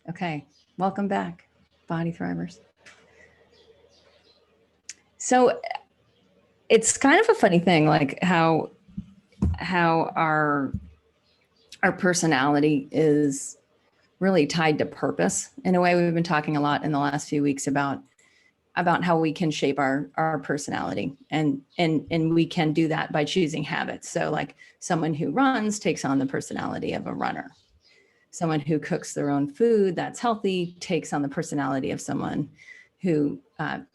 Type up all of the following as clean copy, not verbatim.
Okay, welcome back, Body Thrivers. So it's kind of a funny thing, like how our personality is really tied to purpose. In a way, we've been talking a lot in the last few weeks about how we can shape our personality, and we can do that by choosing habits. So like someone who runs takes on the personality of a runner. Someone who cooks their own food that's healthy takes on the personality of someone who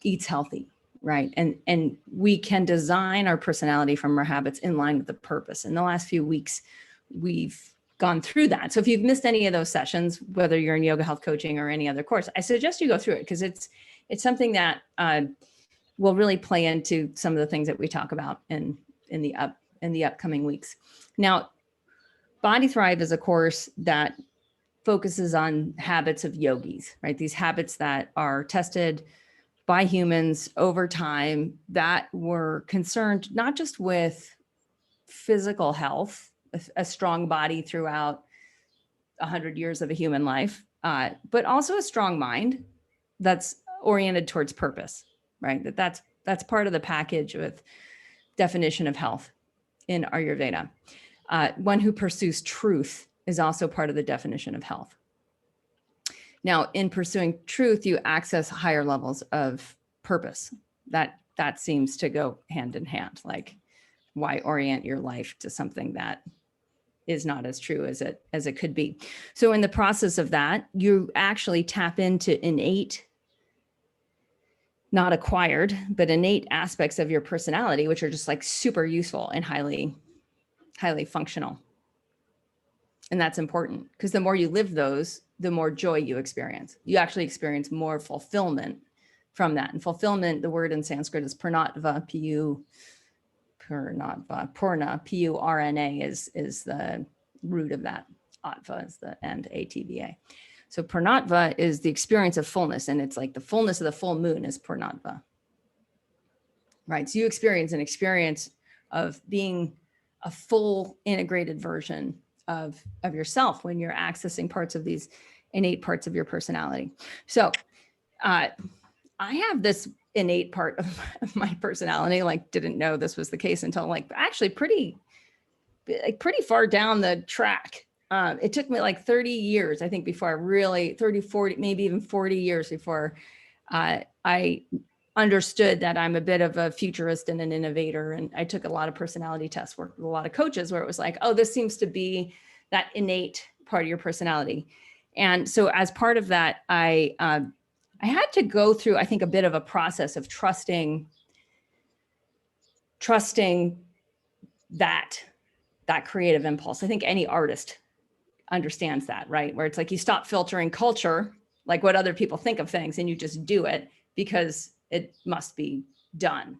eats healthy, right? And we can design our personality from our habits in line with the purpose. In the last few weeks, we've gone through that. So if you've missed any of those sessions, whether you're in yoga health coaching or any other course, I suggest you go through it, because it's something that will really play into some of the things that we talk about in the upcoming weeks. Now, Body Thrive is a course that focuses on habits of yogis, right? These habits that are tested by humans over time, that were concerned not just with physical health, a strong body throughout 100 years of a human life, but also a strong mind that's oriented towards purpose, right? That's part of the package with definition of health in Ayurveda. One who pursues truth is also part of the definition of health. Now, in pursuing truth, you access higher levels of purpose. That seems to go hand in hand. Like, why orient your life to something that is not as true as it could be? So in the process of that, you actually tap into innate, not acquired, but innate aspects of your personality, which are just like super useful and highly functional. And that's important, because the more you live those, the more joy you experience. You actually experience more fulfillment from that. And fulfillment, the word in Sanskrit is purnatva, purna, P-U-R-N-A is the root of that. Atva is the end, A-T-V-A. So purnatva is the experience of fullness, and it's like the fullness of the full moon is purnatva, right? So you experience an experience of being a full integrated version of yourself when you're accessing parts of these innate parts of your personality. So I have this innate part of my personality, like didn't know this was the case until like actually pretty far down the track. It took me like 30 years, I think, before I really, 30, 40, maybe even 40 years before I understood that I'm a bit of a futurist and an innovator. And I took a lot of personality tests, worked with a lot of coaches, where it was like, oh, this seems to be that innate part of your personality. And so as part of that, I had to go through, I think, a bit of a process of trusting that creative impulse. I think any artist understands that, right? Where it's like you stop filtering culture, like what other people think of things, and you just do it because it must be done.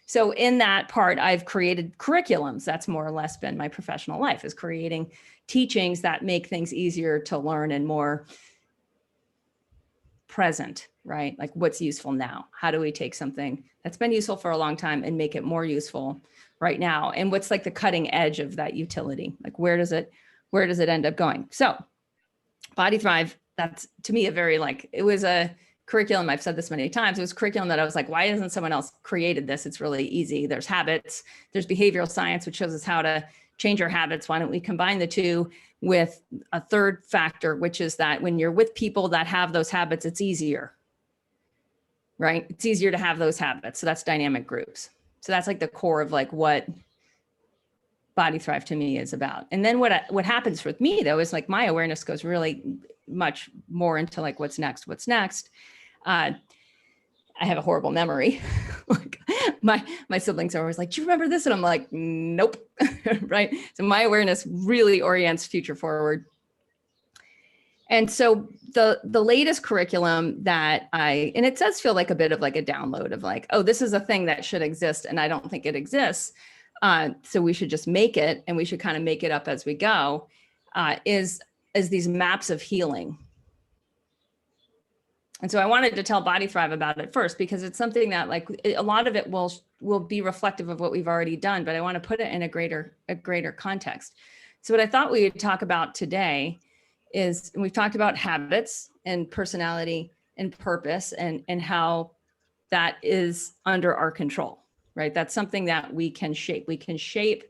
So in that part, I've created curriculums. That's more or less been my professional life, is creating teachings that make things easier to learn and more present, right? Like, what's useful now? How do we take something that's been useful for a long time and make it more useful right now? And what's like the cutting edge of that utility? Like, where does it end up going? So Body Thrive, that's to me a very, like, it was a curriculum. I've said this many times. It was curriculum that I was like, why hasn't someone else created this? It's really easy. There's habits, there's behavioral science, which shows us how to change our habits. Why don't we combine the two with a third factor, which is that when you're with people that have those habits, it's easier, right? It's easier to have those habits. So that's dynamic groups. So that's like the core of like what Body Thrive to me is about. And then what happens with me though, is like my awareness goes really much more into like, what's next? I have a horrible memory. Like my siblings are always like, do you remember this? And I'm like, nope. Right. So my awareness really orients future forward. And so the latest curriculum and it does feel like a bit of like a download of like, oh, this is a thing that should exist, and I don't think it exists. So we should just make it, and we should kind of make it up as we go, is these maps of healing. And so I wanted to tell Body Thrive about it first, because it's something that like a lot of it will be reflective of what we've already done, but I want to put it in a greater context. So what I thought we would talk about today is, and we've talked about habits and personality and purpose and how that is under our control, right? That's something that we can shape. We can shape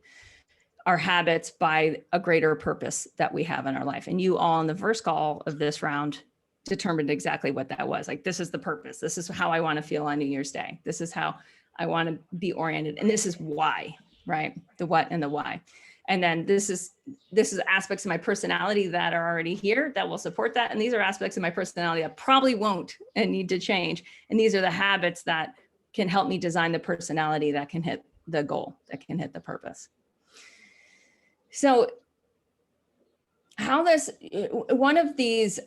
our habits by a greater purpose that we have in our life. And you all in the first call of this round determined exactly what that was. Like, this is the purpose. This is how I want to feel on New Year's Day. This is how I want to be oriented. And this is why, right? The what and the why. And then this is aspects of my personality that are already here that will support that. And these are aspects of my personality that probably won't and need to change. And these are the habits that can help me design the personality that can hit the goal, that can hit the purpose. So how this, one of these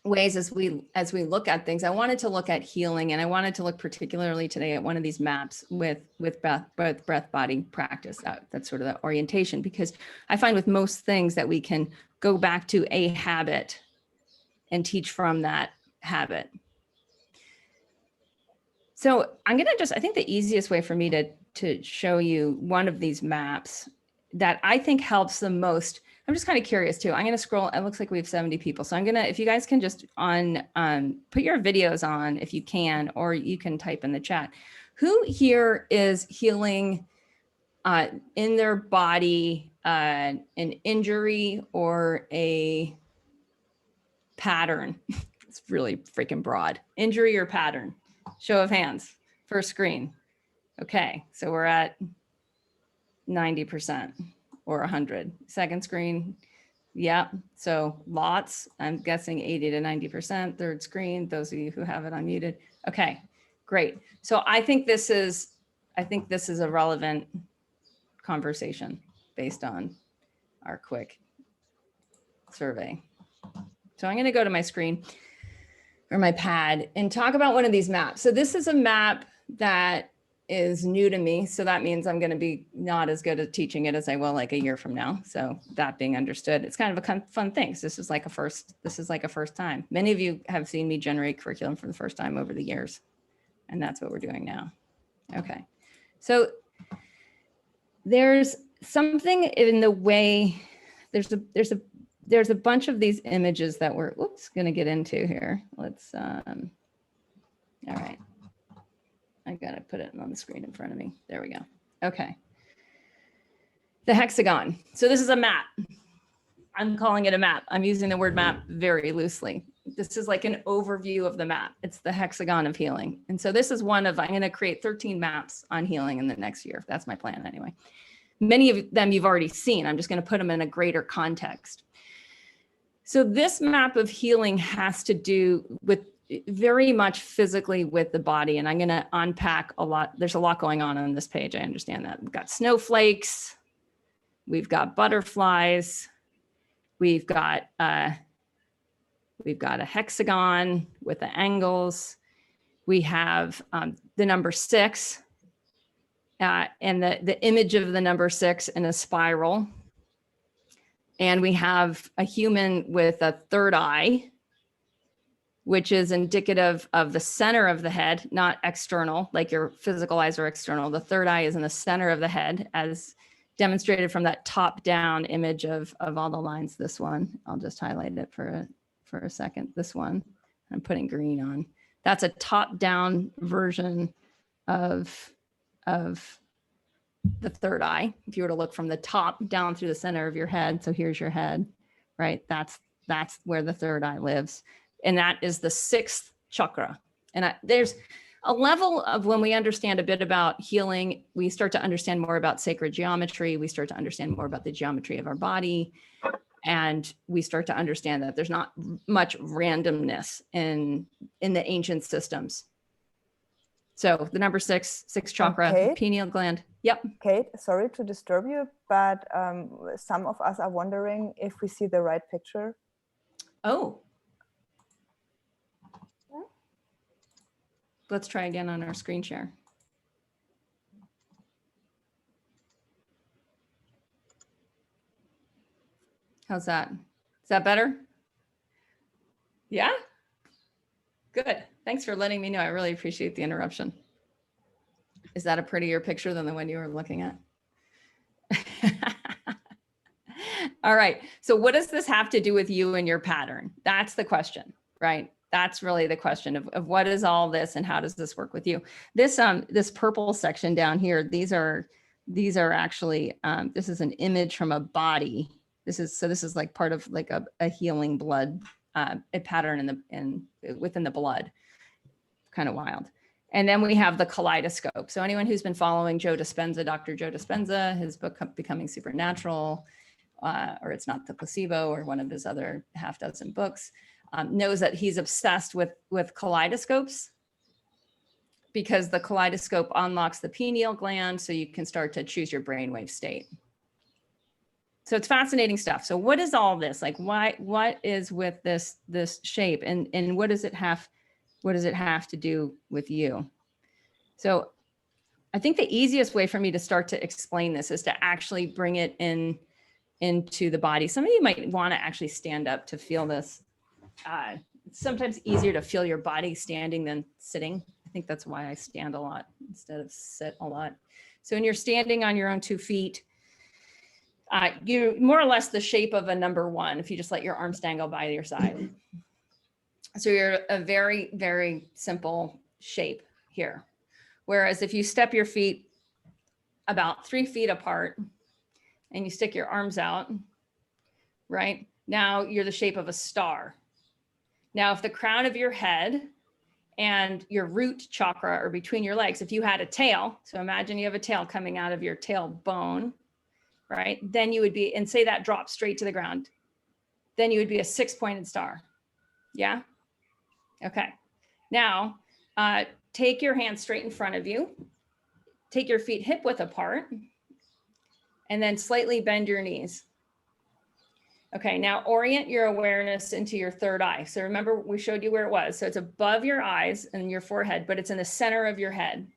ways as we look at things, I wanted to look at healing, and I wanted to look particularly today at one of these maps with both breath body practice. That's sort of the orientation, because I find with most things that we can go back to a habit and teach from that habit. So I'm going to I think the easiest way for me to show you one of these maps that I think helps the most. I'm just kind of curious too. I'm going to scroll. It looks like we have 70 people. So I'm going to, if you guys can just put your videos on if you can, or you can type in the chat. Who here is healing in their body an injury or a pattern? It's really freaking broad. Injury or pattern? Show of hands. First screen. Okay, so we're at 90% or 100. Second screen, yeah, so lots. I'm guessing 80 to 90%. Third screen, those of you who have it unmuted. Okay, great. So I think this is a relevant conversation based on our quick survey. So I'm going to go to my screen or my pad and talk about one of these maps. So this is a map that is new to me. So that means I'm going to be not as good at teaching it as I will like a year from now. So that being understood, it's kind of a fun thing. So this is like a first time. Many of you have seen me generate curriculum for the first time over the years. And that's what we're doing now. Okay. So there's something in the way, there's a bunch of these images that we're going to get into here. Let's, all right. I got to put it on the screen in front of me. There we go. Okay. The hexagon. So this is a map. I'm calling it a map. I'm using the word map very loosely. This is like an overview of the map. It's the hexagon of healing. And so this is one of, I'm going to create 13 maps on healing in the next year. That's my plan anyway. Many of them you've already seen. I'm just going to put them in a greater context. So this map of healing has to do with very much physically with the body. And I'm going to unpack a lot. There's a lot going on this page. I understand that. We've got snowflakes. We've got butterflies. We've got a hexagon with the angles. We have the number 6 and the image of the number 6 in a spiral. And we have a human with a third eye, which is indicative of the center of the head, not external, like your physical eyes are external. The third eye is in the center of the head, as demonstrated from that top-down image of all the lines. This one, I'll just highlight it for a second. This one, I'm putting green on. That's a top-down version of the third eye. If you were to look from the top down through the center of your head, so here's your head, right? That's where the third eye lives. And that is the 6th chakra. And there's a level of when we understand a bit about healing, we start to understand more about sacred geometry. We start to understand more about the geometry of our body. And we start to understand that there's not much randomness in the ancient systems. So the number 6 chakra, Kate, pineal gland. Yep. Kate, sorry to disturb you, but some of us are wondering if we see the right picture. Oh. Let's try again on our screen share. How's that? Is that better? Yeah? Good. Thanks for letting me know. I really appreciate the interruption. Is that a prettier picture than the one you were looking at? All right. So what does this have to do with you and your pattern? That's the question, right? That's really the question of what is all this and how does this work with you? This this purple section down here, these are actually this is an image from a body. This is like part of like a healing blood a pattern within the blood. Kind of wild. And then we have the Kaleidoscope. So anyone who's been following Joe Dispenza, Dr. Joe Dispenza, his book Becoming Supernatural, or It's Not the Placebo, or one of his other half dozen books, knows that he's obsessed with kaleidoscopes, because the kaleidoscope unlocks the pineal gland so you can start to choose your brainwave state. So it's fascinating stuff. So what is all this? Like, what is with this shape, and what does it have to do with you? So I think the easiest way for me to start to explain this is to actually bring it into the body. Some of you might want to actually stand up to feel this. It's sometimes easier to feel your body standing than sitting. I think that's why I stand a lot instead of sit a lot. So when you're standing on your own 2 feet, you're more or less the shape of a number 1 if you just let your arms dangle by your side. So you're a very, very simple shape here. Whereas if you step your feet about 3 feet apart and you stick your arms out, right? Now you're the shape of a star. Now, if the crown of your head and your root chakra are between your legs, if you had a tail, so imagine you have a tail coming out of your tailbone, right? Then you would be, and say that drops straight to the ground, then you would be a 6-pointed star. Yeah? Okay. Now, take your hands straight in front of you, take your feet hip width apart, and then slightly bend your knees. Okay, now orient your awareness into your third eye. So remember, we showed you where it was. So it's above your eyes and your forehead, but it's in the center of your head.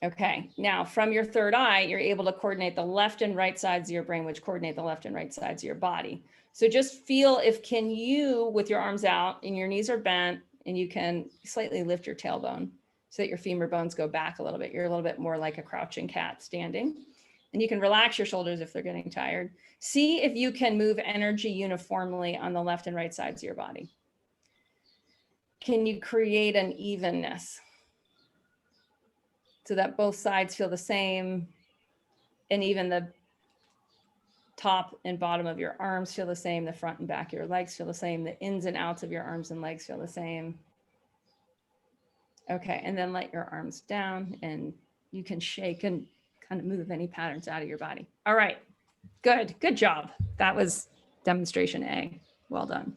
Okay, now from your third eye, you're able to coordinate the left and right sides of your brain, which coordinate the left and right sides of your body. So just feel if can you, with your arms out and your knees are bent, and you can slightly lift your tailbone so that your femur bones go back a little bit. You're a little bit more like a crouching cat standing. And you can relax your shoulders if they're getting tired. See if you can move energy uniformly on the left and right sides of your body. Can you create an evenness so that both sides feel the same, and even the top and bottom of your arms feel the same, the front and back of your legs feel the same, the ins and outs of your arms and legs feel the same. Okay, and then let your arms down, and you can shake and kind of move any patterns out of your body. All right, good job. That was demonstration A. Well done.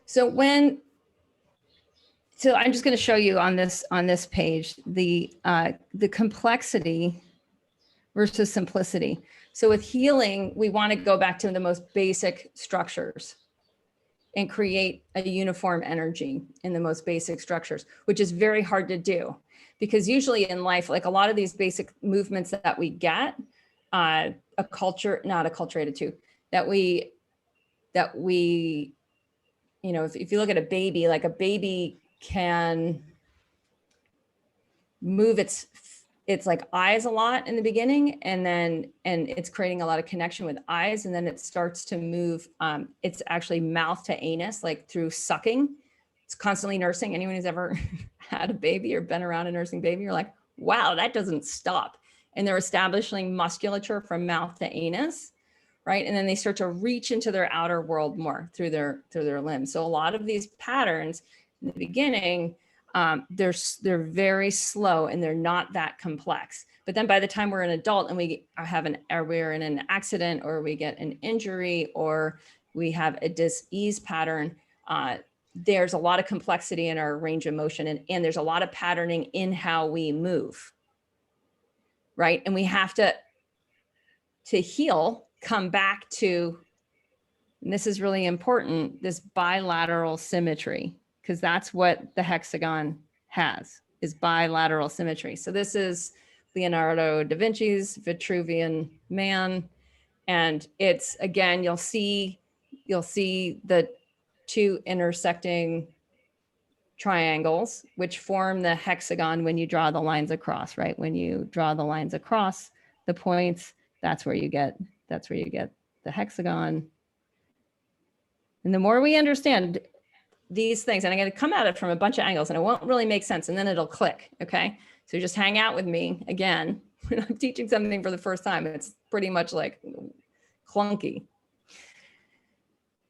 So I'm just going to show you on this page the complexity versus simplicity. So with healing, we want to go back to the most basic structures and create a uniform energy in the most basic structures, which is very hard to do, because usually in life, like a lot of these basic movements that we get, acculturated to, that we, you know, if you look at a baby, like a baby can move its like eyes a lot in the beginning, and it's creating a lot of connection with eyes, and then it starts to move. It's actually mouth to anus, like through sucking. It's constantly nursing. Anyone who's ever had a baby or been around a nursing baby, you're like, wow, that doesn't stop. And they're establishing musculature from mouth to anus, right? And then they start to reach into their outer world more through their limbs. So a lot of these patterns in the beginning, they're very slow and they're not that complex. But then by the time we're an adult and we're in an accident, or we get an injury, or we have a dis-ease pattern, there's a lot of complexity in our range of motion, and there's a lot of patterning in how we move, right? And we have to heal, come back to, and this is really important, this bilateral symmetry, because that's what the hexagon has, is bilateral symmetry. So this is Leonardo da Vinci's Vitruvian Man. And it's, again, you'll see the two intersecting triangles, which form the hexagon when you draw the lines across, right? When you draw the lines across the points, that's where you get the hexagon. And the more we understand these things, and I'm going to come at it from a bunch of angles and it won't really make sense, and then it'll click. Okay. So just hang out with me again. When I'm teaching something for the first time, it's pretty much like clunky.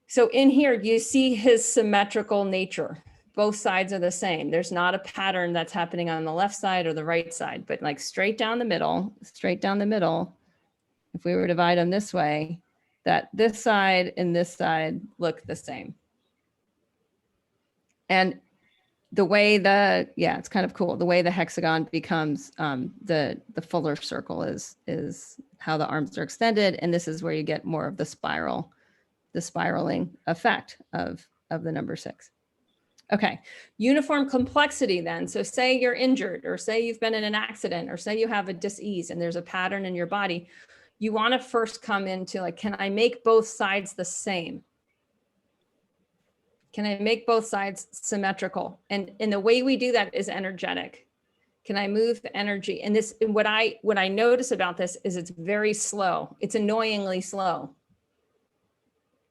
So in here, you see his symmetrical nature. Both sides are the same. There's not a pattern that's happening on the left side or the right side, but like straight down the middle, if we were to divide them this way, that this side and this side look the same. And the way it's kind of cool. The way the hexagon becomes the fuller circle is how the arms are extended. And this is where you get more of the spiraling effect of the number 6. Okay, uniform complexity then. So say you're injured, or say you've been in an accident, or say you have a dis-ease and there's a pattern in your body. You want to first come into like, can I make both sides the same? Can I make both sides symmetrical? And the way we do that is energetic. Can I move the energy? And this, what I notice about this is it's very slow. It's annoyingly slow,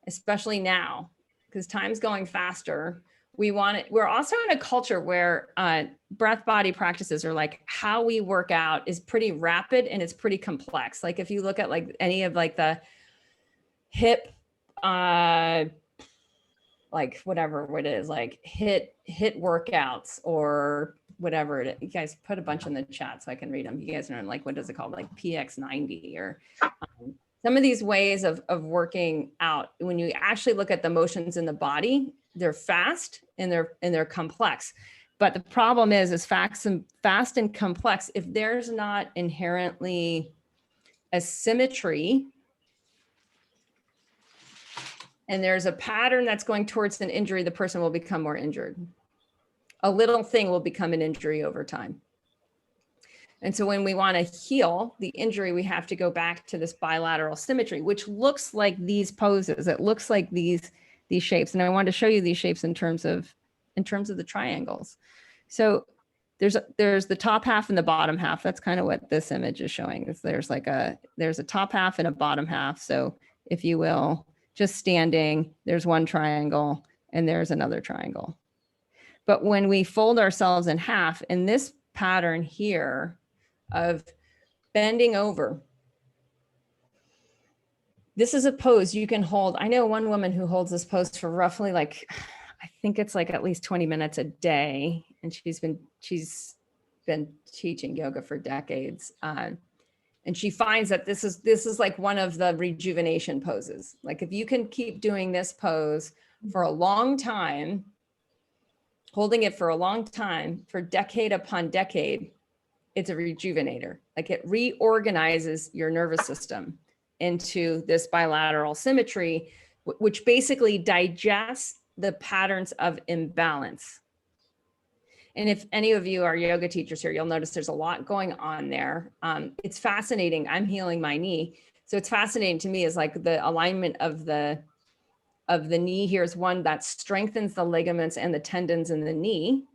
especially now, because time's going faster. We want it. We're also in a culture where breath body practices are like how we work out is pretty rapid and it's pretty complex. Like if you look at like any of like the hip, like whatever it is, like hit workouts or whatever it is. You guys put a bunch in the chat so I can read them. You guys know like, what is it called? Like PX90 or some of these ways of working out. When you actually look at the motions in the body, they're fast and they're complex. But the problem is fast and complex, if there's not inherently a symmetry and there's a pattern that's going towards an injury, the person will become more injured. A little thing will become an injury over time. And so when we want to heal the injury, we have to go back to this bilateral symmetry, which looks like these poses. It looks like these shapes. And I wanted to show you these shapes in terms of the triangles. So there's the top half and the bottom half. That's kind of what this image is showing. There's a top half and a bottom half. So if you will, just standing, there's one triangle and there's another triangle. But when we fold ourselves in half in this pattern here of bending over, this is a pose you can hold. I know one woman who holds this pose for roughly like, I think it's like at least 20 minutes a day. And she's been teaching yoga for decades. And she finds that this is like one of the rejuvenation poses. Like if you can keep doing this pose for a long time, holding it for a long time, for decade upon decade, it's a rejuvenator. Like it reorganizes your nervous system into this bilateral symmetry, which basically digests the patterns of imbalance. And if any of you are yoga teachers here, you'll notice there's a lot going on there. It's fascinating. I'm healing my knee. So it's fascinating to me is like the alignment of the knee here is one that strengthens the ligaments and the tendons in the knee,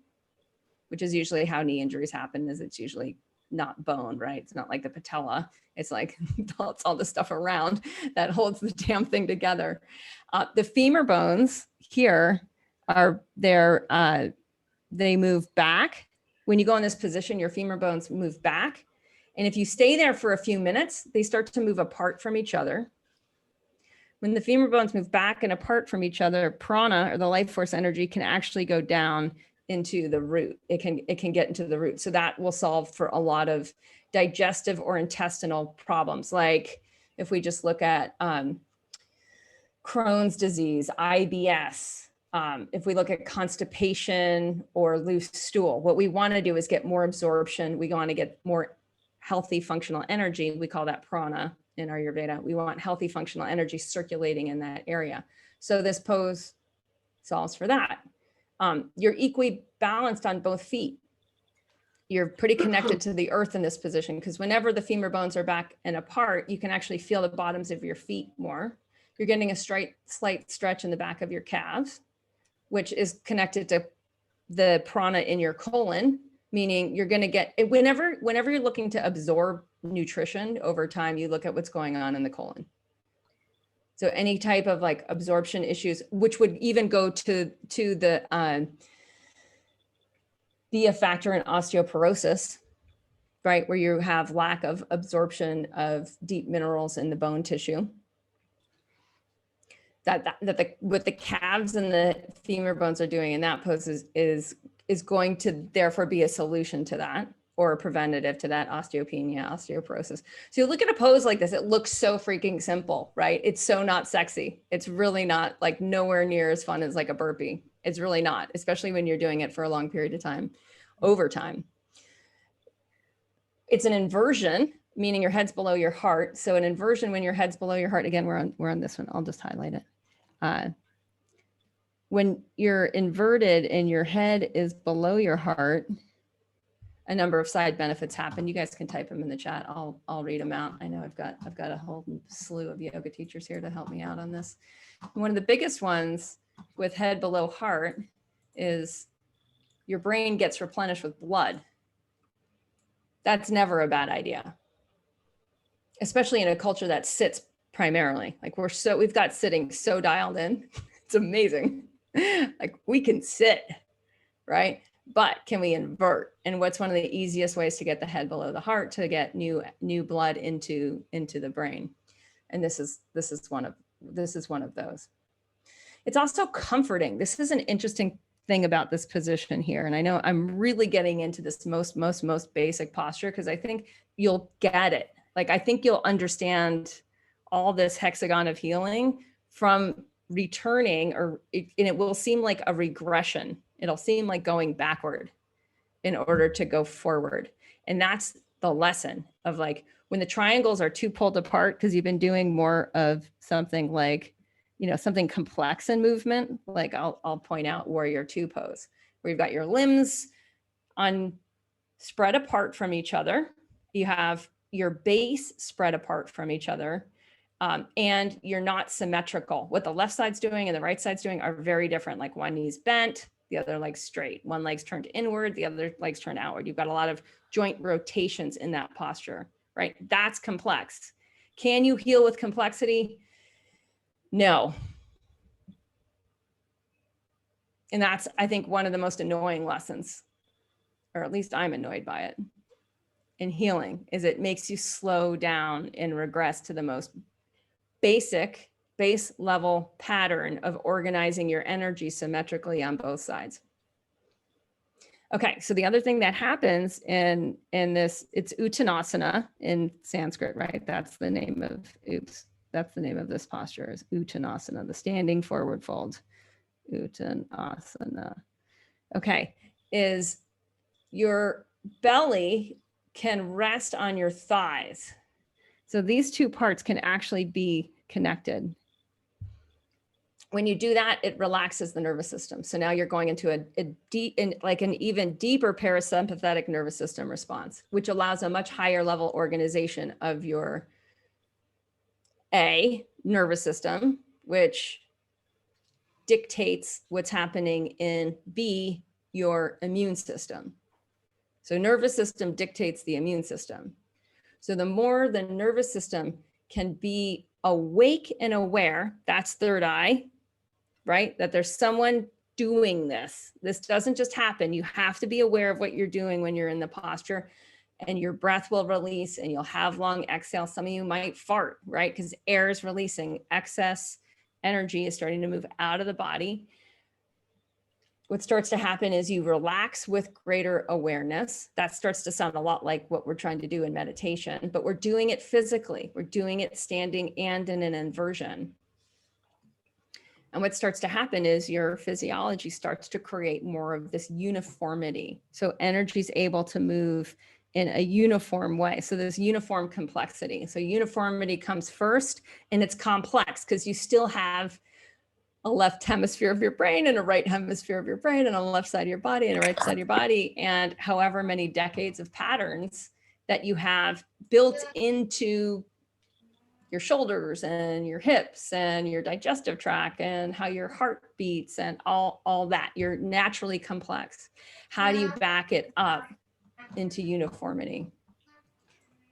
which is usually how knee injuries happen, is it's usually not bone, right? It's not like the patella. It's like, it's all the stuff around that holds the damn thing together. The femur bones here they move back. When you go in this position, your femur bones move back. And if you stay there for a few minutes, they start to move apart from each other. When the femur bones move back and apart from each other, prana, or the life force energy, can actually go down into the root. It can get into the root. So that will solve for a lot of digestive or intestinal problems. Like if we just look at Crohn's disease, IBS, if we look at constipation or loose stool, what we want to do is get more absorption. We want to get more healthy functional energy. We call that prana in Ayurveda. We want healthy functional energy circulating in that area. So this pose solves for that. You're equally balanced on both feet. You're pretty connected to the earth in this position, because whenever the femur bones are back and apart, you can actually feel the bottoms of your feet more. You're getting a slight stretch in the back of your calves, which is connected to the prana in your colon, meaning you're going to get it whenever you're looking to absorb nutrition over time, you look at what's going on in the colon. So any type of like absorption issues, which would even go to be a factor in osteoporosis, right? Where you have lack of absorption of deep minerals in the bone tissue. What the calves and the femur bones are doing in that pose is going to therefore be a solution to that, or a preventative to that osteopenia, osteoporosis. So you look at a pose like this, it looks so freaking simple, right? It's so not sexy. It's really not, like, nowhere near as fun as like a burpee. It's really not, especially when you're doing it for a long period of time, over time. It's an inversion, meaning your head's below your heart. So an inversion when your head's below your heart, again, we're on this one. I'll just highlight it. When you're inverted and your head is below your heart, a number of side benefits happen. You guys can type them in the chat. I'll read them out. I know I've got a whole slew of yoga teachers here to help me out on this. One of the biggest ones with head below heart is your brain gets replenished with blood. That's never a bad idea, especially in a culture that sits primarily. Like we've got sitting so dialed in. It's amazing. Like we can sit, right? But can we invert? And what's one of the easiest ways to get the head below the heart, to get new blood into the brain? And this is one of those. It's also comforting. This is an interesting thing about this position here. And I know I'm really getting into this most basic posture because I think you'll get it. Like, I think you'll understand all this hexagon of healing from returning, and it will seem like a regression. It'll seem like going backward in order to go forward. And that's the lesson of, like, when the triangles are too pulled apart because you've been doing more of something like, something complex in movement. Like I'll point out Warrior Two pose, where you've got your limbs spread apart from each other. You have your base spread apart from each other. And you're not symmetrical. What the left side's doing and the right side's doing are very different. Like one knee's bent, the other leg's straight. One leg's turned inward, the other leg's turned outward. You've got a lot of joint rotations in that posture, right? That's complex. Can you heal with complexity? No. And that's, I think, one of the most annoying lessons, or at least I'm annoyed by it, in healing, is it makes you slow down and regress to the most basic base level pattern of organizing your energy symmetrically on both sides. Okay, so the other thing that happens in this, it's Uttanasana in Sanskrit, right? That's the name of this posture, is Uttanasana, the standing forward fold. Uttanasana. Okay, is your belly can rest on your thighs. So these two parts can actually be connected. When you do that, it relaxes the nervous system. So now you're going into an even deeper parasympathetic nervous system response, which allows a much higher level organization of your nervous system, which dictates what's happening in B, your immune system. So nervous system dictates the immune system. So the more the nervous system can be awake and aware, that's third eye, right? That there's someone doing this. This doesn't just happen. You have to be aware of what you're doing when you're in the posture, and your breath will release and you'll have long exhales. Some of you might fart, right? Because air is releasing. Excess energy is starting to move out of the body. What starts to happen is you relax with greater awareness. That starts to sound a lot like what we're trying to do in meditation, but we're doing it physically. We're doing it standing and in an inversion. And what starts to happen is your physiology starts to create more of this uniformity. So energy is able to move in a uniform way. So there's uniform complexity. So uniformity comes first, and it's complex because you still have a left hemisphere of your brain and a right hemisphere of your brain, and a left side of your body and a right side of your body, and however many decades of patterns that you have built into your shoulders and your hips and your digestive tract and how your heart beats and all that. You're naturally complex. How do you back it up into uniformity?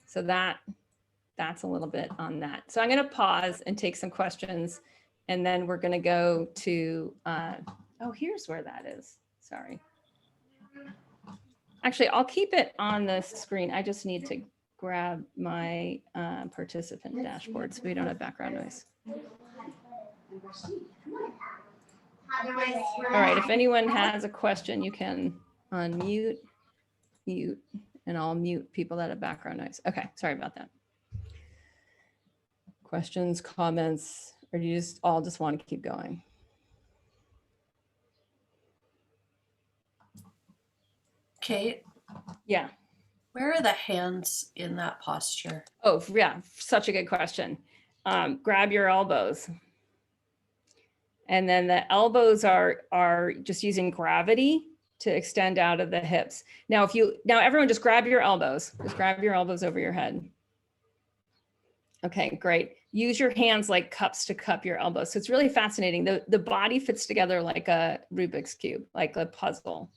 So that's a little bit on that. So I'm going to pause and take some questions, and then we're going to go to, oh, here's where that is. Sorry. Actually, I'll keep it on the screen. I just need to grab my participant dashboard so we don't have background noise. All right, if anyone has a question, you can unmute, mute, and I'll mute people that have background noise. Okay, sorry about that. Questions, comments, or do you just all just want to keep going? Kate? Yeah. Where are the hands in that posture? Oh, yeah, such a good question. Grab your elbows. And then the elbows are just using gravity to extend out of the hips. Now, everyone just grab your elbows. Just grab your elbows over your head. Okay, great. Use your hands like cups to cup your elbows. So it's really fascinating. The body fits together like a Rubik's Cube, like a puzzle.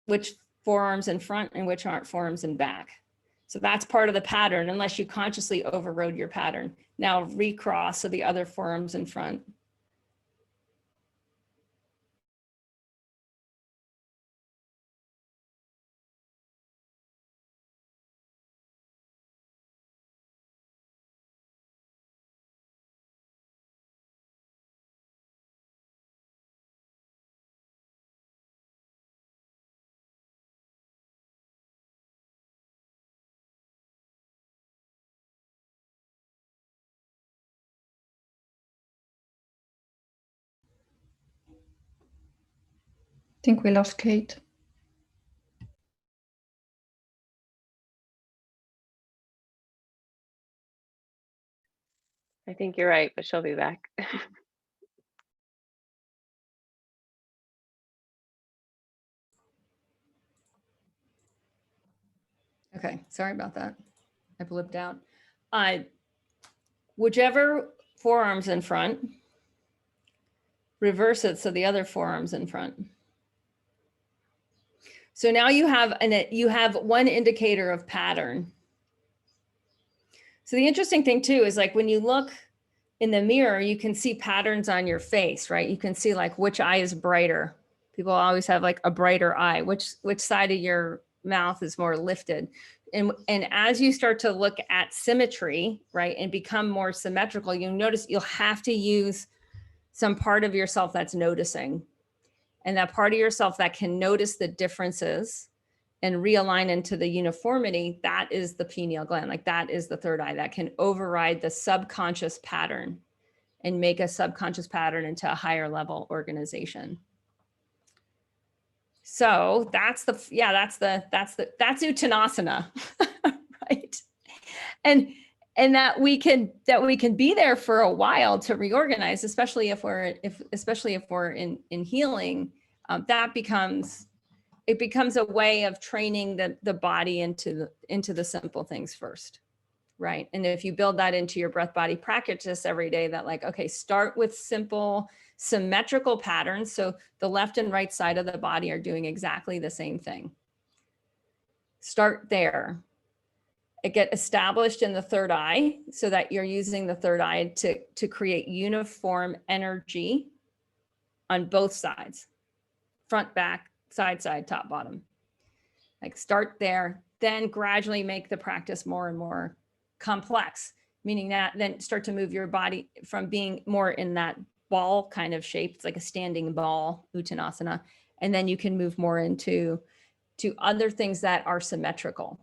Which forearms in front and which aren't forearms in back. So that's part of the pattern, unless you consciously overrode your pattern. Now recross, so the other forearms in front. I think we lost Kate. I think you're right, but she'll be back. Okay, sorry about that. I blipped out. Whichever forearm's in front, reverse it so the other forearm's in front. So now you have one indicator of pattern. So the interesting thing too is like when you look in the mirror, you can see patterns on your face, right? You can see like which eye is brighter. People always have like a brighter eye, which side of your mouth is more lifted. And as you start to look at symmetry, right, and become more symmetrical, you notice you'll have to use some part of yourself that's noticing. And that part of yourself that can notice the differences and realign into the uniformity, that is the pineal gland. Like that is the third eye that can override the subconscious pattern and make a subconscious pattern into a higher level organization. So that's Uttanasana, right? And that we can be there for a while to reorganize, especially if we're in healing. That becomes a way of training the body into the simple things first, right? And if you build that into your breath body practice every day, that like, okay, start with simple symmetrical patterns. So the left and right side of the body are doing exactly the same thing. Start there. Get established in the third eye so that you're using the third eye to create uniform energy on both sides, front, back, side, top, bottom. Like start there, then gradually make the practice more and more complex, meaning that then start to move your body from being more in that ball kind of shape. It's like a standing ball, Uttanasana. And then you can move more into other things that are symmetrical.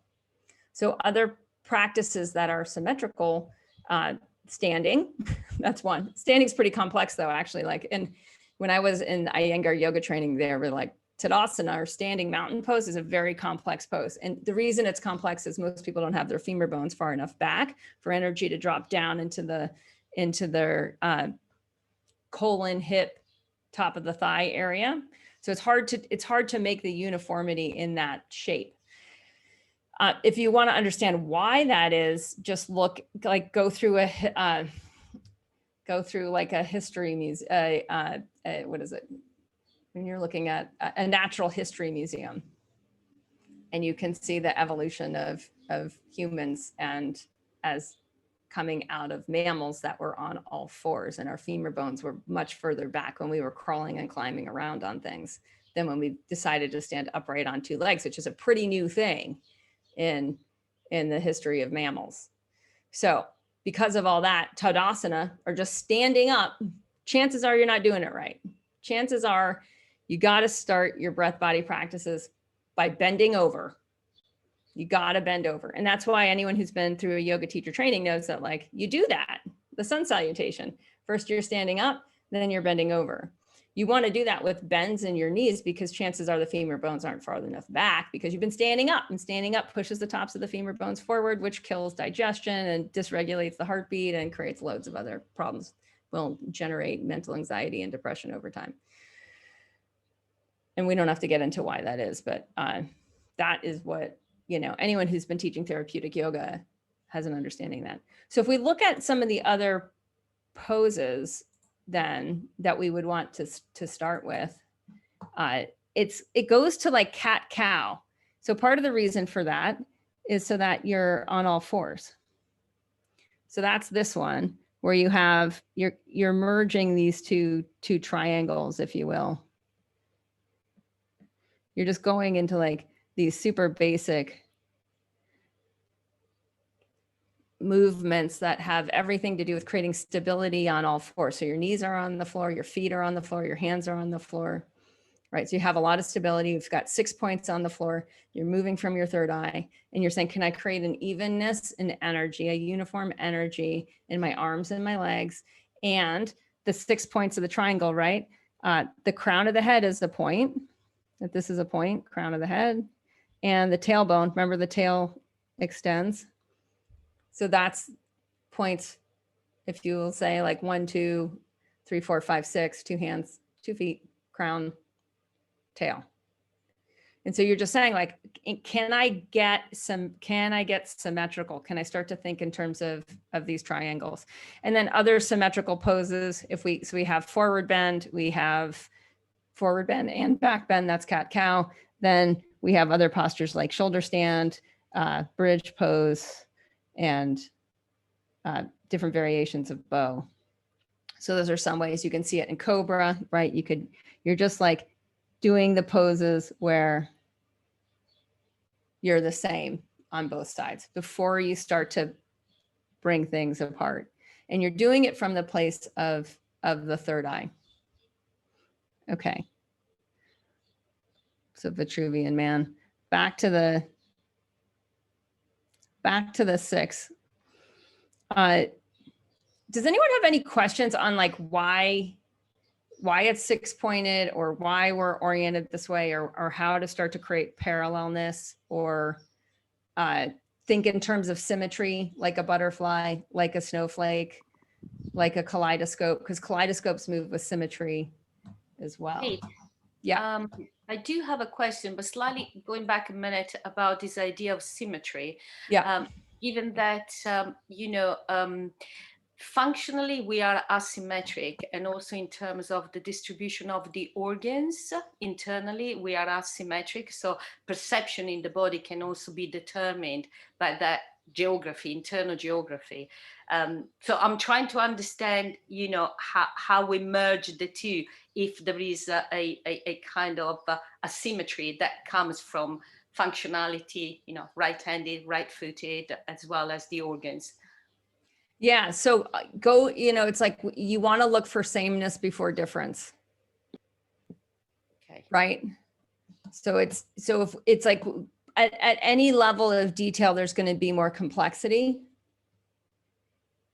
So other practices that are symmetrical, standing, that's one. Standing's pretty complex though, actually. Like, and when I was in Iyengar yoga training, they were like, Tadasana or standing mountain pose is a very complex pose. And the reason it's complex is most people don't have their femur bones far enough back for energy to drop down into their colon, hip, top of the thigh area. So it's hard to make the uniformity in that shape. If you want to understand why that is, just go through like a history museum. What is it? When you're looking at a natural history museum, and you can see the evolution of humans and as coming out of mammals that were on all fours, and our femur bones were much further back when we were crawling and climbing around on things than when we decided to stand upright on two legs, which is a pretty new thing in the history of mammals. So because of all that, Tadasana, or just standing up, chances are you're not doing it right. Chances are you got to start your breath body practices by bending over. You got to bend over. And that's why anyone who's been through a yoga teacher training knows that, like, you do that, the sun salutation. First you're standing up, then you're bending over. You want to do that with bends in your knees, because chances are the femur bones aren't far enough back, because you've been standing up, and standing up pushes the tops of the femur bones forward, which kills digestion and dysregulates the heartbeat and creates loads of other problems. Will generate mental anxiety and depression over time. And we don't have to get into why that is, but that is what, anyone who's been teaching therapeutic yoga has an understanding that. So if we look at some of the other poses then that we would want to start with, it goes to like cat cow. So part of the reason for that is so that you're on all fours. So that's this one where you have, you're merging these two triangles, if you will. You're just going into like these super basic movements that have everything to do with creating stability on all fours. So your knees are on the floor, your feet are on the floor, your hands are on the floor, right? So you have a lot of stability. You've got 6 points on the floor. You're moving from your third eye, and you're saying, can I create an evenness in energy, a uniform energy in my arms and my legs? And the 6 points of the triangle, right? The crown of the head is the point, that this is a point, crown of the head, and the tailbone, remember the tail extends. So that's points, if you will say like 1, 2, 3, 4, 5, 6, 2 hands, 2 feet, crown, tail. And so you're just saying, like, can I get symmetrical? Can I start to think in terms of these triangles? And then other symmetrical poses, so we have forward bend, we have forward bend and back bend, that's cat cow. Then we have other postures like shoulder stand, bridge pose, and different variations of bow. So those are some ways you can see it in cobra, right? You're just like doing the poses where you're the same on both sides before you start to bring things apart. And you're doing it from the place of the third eye. Okay. So Vitruvian man, back to the 6. Does anyone have any questions on like why it's 6-pointed, or why we're oriented this way, or how to start to create parallelness, or think in terms of symmetry, like a butterfly, like a snowflake, like a kaleidoscope, because kaleidoscopes move with symmetry as well. Hey, Yeah. I do have a question, but slightly going back a minute about this idea of symmetry. Yeah. Given that, functionally we are asymmetric, and also in terms of the distribution of the organs internally, we are asymmetric. So perception in the body can also be determined by that geography, internal geography. So I'm trying to understand, how we merge the two, if there is a kind of asymmetry that comes from functionality, right-handed, right-footed, as well as the organs. Yeah. So it's like you want to look for sameness before difference. Okay. Right. So if it's like at any level of detail, there's going to be more complexity.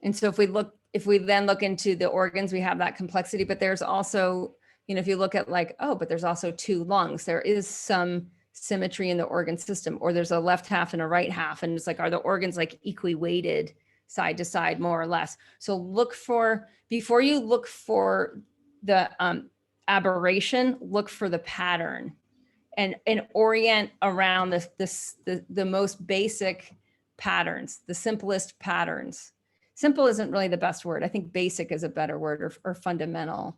And so if we then look into the organs, we have that complexity, but there's also, if you look at like, but there's also 2 lungs, there is some symmetry in the organ system, or there's a left half and a right half. And it's like, are the organs like equi-weighted side to side, more or less? So before you look for the aberration, look for the pattern. and orient around the most basic patterns, the simplest patterns. Simple isn't really the best word. I think basic is a better word, or fundamental.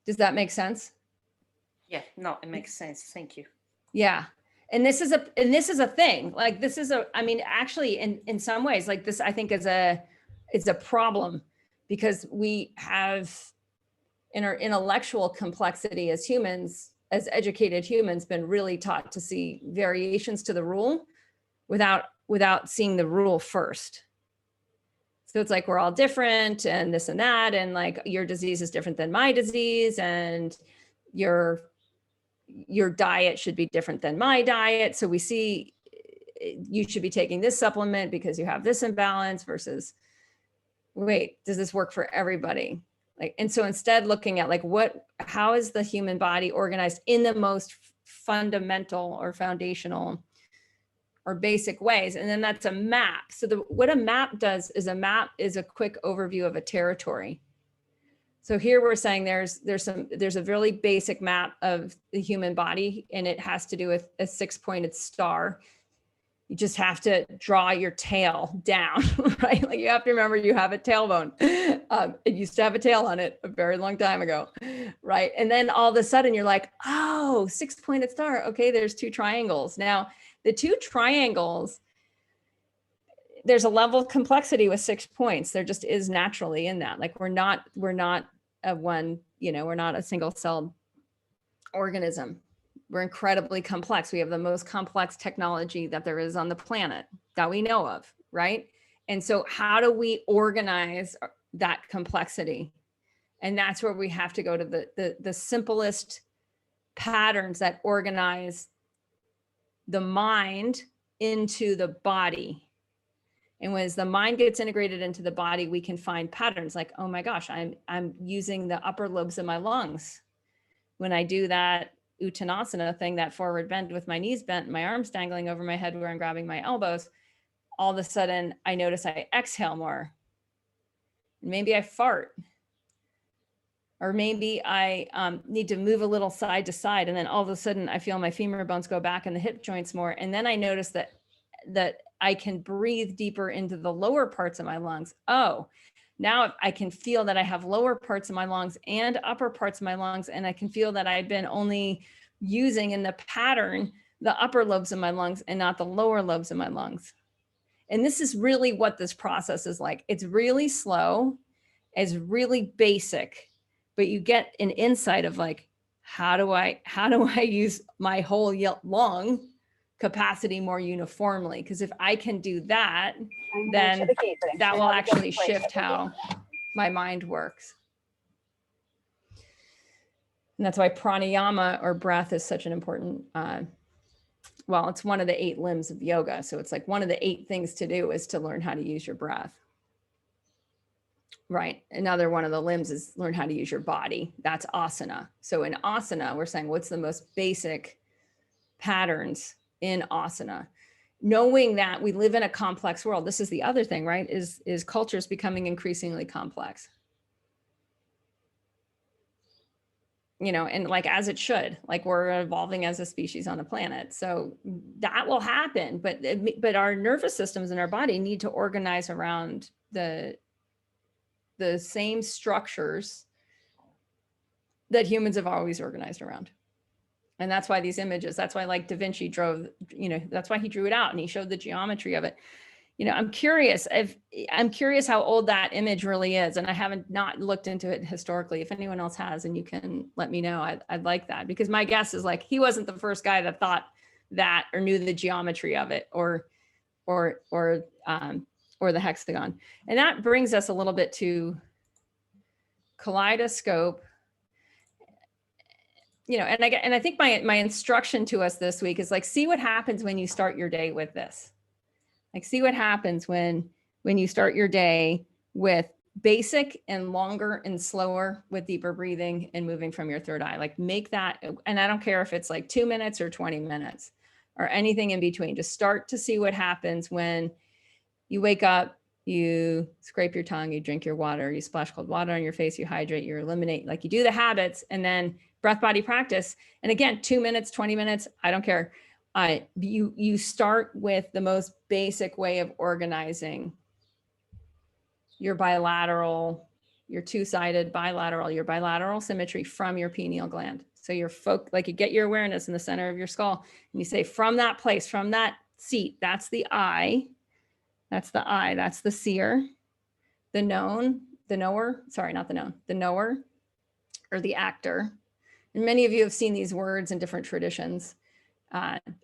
Does that make sense? Yeah, no, it makes sense. Thank you. Yeah. And this is a thing. Like this is I mean, actually in some ways, like this, I think it's a problem, because we have, in our intellectual complexity as humans, as educated humans, been really taught to see variations to the rule without seeing the rule first. So it's like, we're all different and this and that. And like, your disease is different than my disease, and your diet should be different than my diet. So we see you should be taking this supplement because you have this imbalance, versus, wait, does this work for everybody? Like, and so instead looking at like, how is the human body organized in the most fundamental or foundational or basic ways? And then that's a map. So what a map does is, a map is a quick overview of a territory. So here we're saying there's a really basic map of the human body, and it has to do with a 6-pointed star. You just have to draw your tail down, right? Like, you have to remember you have a tailbone. It used to have a tail on it a very long time ago, right? And then all of a sudden you're like, oh, 6-pointed star. Okay, there's 2 triangles. Now, the 2 triangles, there's a level of complexity with 6 points. There just is naturally in that. Like, we're not a one, we're not a single-celled organism. We're incredibly complex. We have the most complex technology that there is on the planet that we know of, right? And so how do we organize that complexity? And that's where we have to go to the simplest patterns that organize the mind into the body. And as the mind gets integrated into the body, we can find patterns like, oh my gosh, I'm using the upper lobes of my lungs. When I do that Uttanasana thing, that forward bend with my knees bent and my arms dangling over my head where I'm grabbing my elbows, all of a sudden I notice I exhale more. Maybe I fart. Or maybe I need to move a little side to side, and then all of a sudden I feel my femur bones go back and the hip joints more. And then I notice that I can breathe deeper into the lower parts of my lungs. Oh, now I can feel that I have lower parts of my lungs and upper parts of my lungs, and I can feel that I've been only using in the pattern the upper lobes of my lungs and not the lower lobes of my lungs. And this is really what this process is like. It's really slow, it's really basic, but you get an insight of like, how do I use my whole lung capacity more uniformly? Because if I can do that, then that will actually shift how my mind works. And that's why pranayama, or breath, is such an important, it's one of the 8 limbs of yoga. So it's like one of the 8 things to do is to learn how to use your breath. Right. Another one of the limbs is learn how to use your body. That's asana. So in asana, we're saying, what's the most basic patterns in asana? Knowing that we live in a complex world. This is the other thing, right? Is cultures becoming increasingly complex. And like, as it should, like, we're evolving as a species on the planet. So that will happen, but our nervous systems in our body need to organize around the same structures that humans have always organized around. And that's why these images, that's why like Da Vinci that's why he drew it out and he showed the geometry of it. I'm curious how old that image really is. And I haven't not looked into it historically. If anyone else has, and you can let me know, I'd like that, because my guess is like, he wasn't the first guy that thought that or knew the geometry of it or the hexagon. And that brings us a little bit to Kaleidoscope. And I think my instruction to us this week is like, see what happens when you start your day with this. Like, see what happens when you start your day with basic and longer and slower with deeper breathing and moving from your third eye. Like, make that, and I don't care if it's like 2 minutes or 20 minutes or anything in between. Just start to see what happens when you wake up, you scrape your tongue, you drink your water, you splash cold water on your face, you hydrate, you eliminate, like, you do the habits, and then breath body practice. And again, 2 minutes, 20 minutes, I don't care. You start with the most basic way of organizing your bilateral, your two-sided bilateral, your bilateral symmetry from your pineal gland. So you're like you get your awareness in the center of your skull and you say, from that place, from that seat, that's the I, that's the seer, the knower, sorry, not the known, the knower or the actor. And many of you have seen these words in different traditions.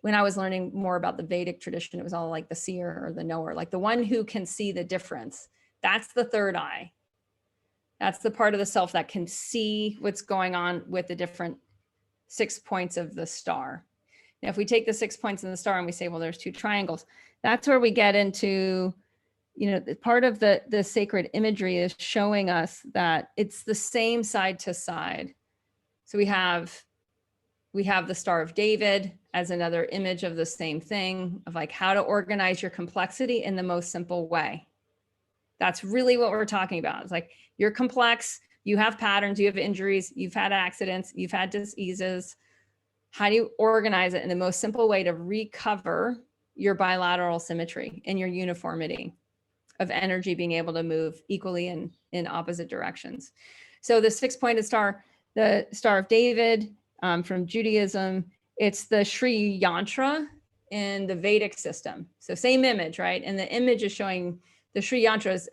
When I was learning more about the Vedic tradition, it was all like the seer or the knower, like the one who can see the difference. That's the third eye. That's the part of the self that can see what's going on with the different 6 points of the star. Now, if we take the 6 points in the star and we say, well, there's 2 triangles, that's where we get into, you know, part of the sacred imagery is showing us that it's the same side to side. So we have the Star of David as another image of the same thing, of like how to organize your complexity in the most simple way. That's really what we're talking about. It's like you're complex, you have patterns, you have injuries, you've had accidents, you've had diseases. How do you organize it in the most simple way to recover your bilateral symmetry and your uniformity of energy being able to move equally in opposite directions? So the 6-pointed star, the Star of David, from Judaism, it's the Sri Yantra in the Vedic system. So same image, right? And the image is showing the Sri Yantra is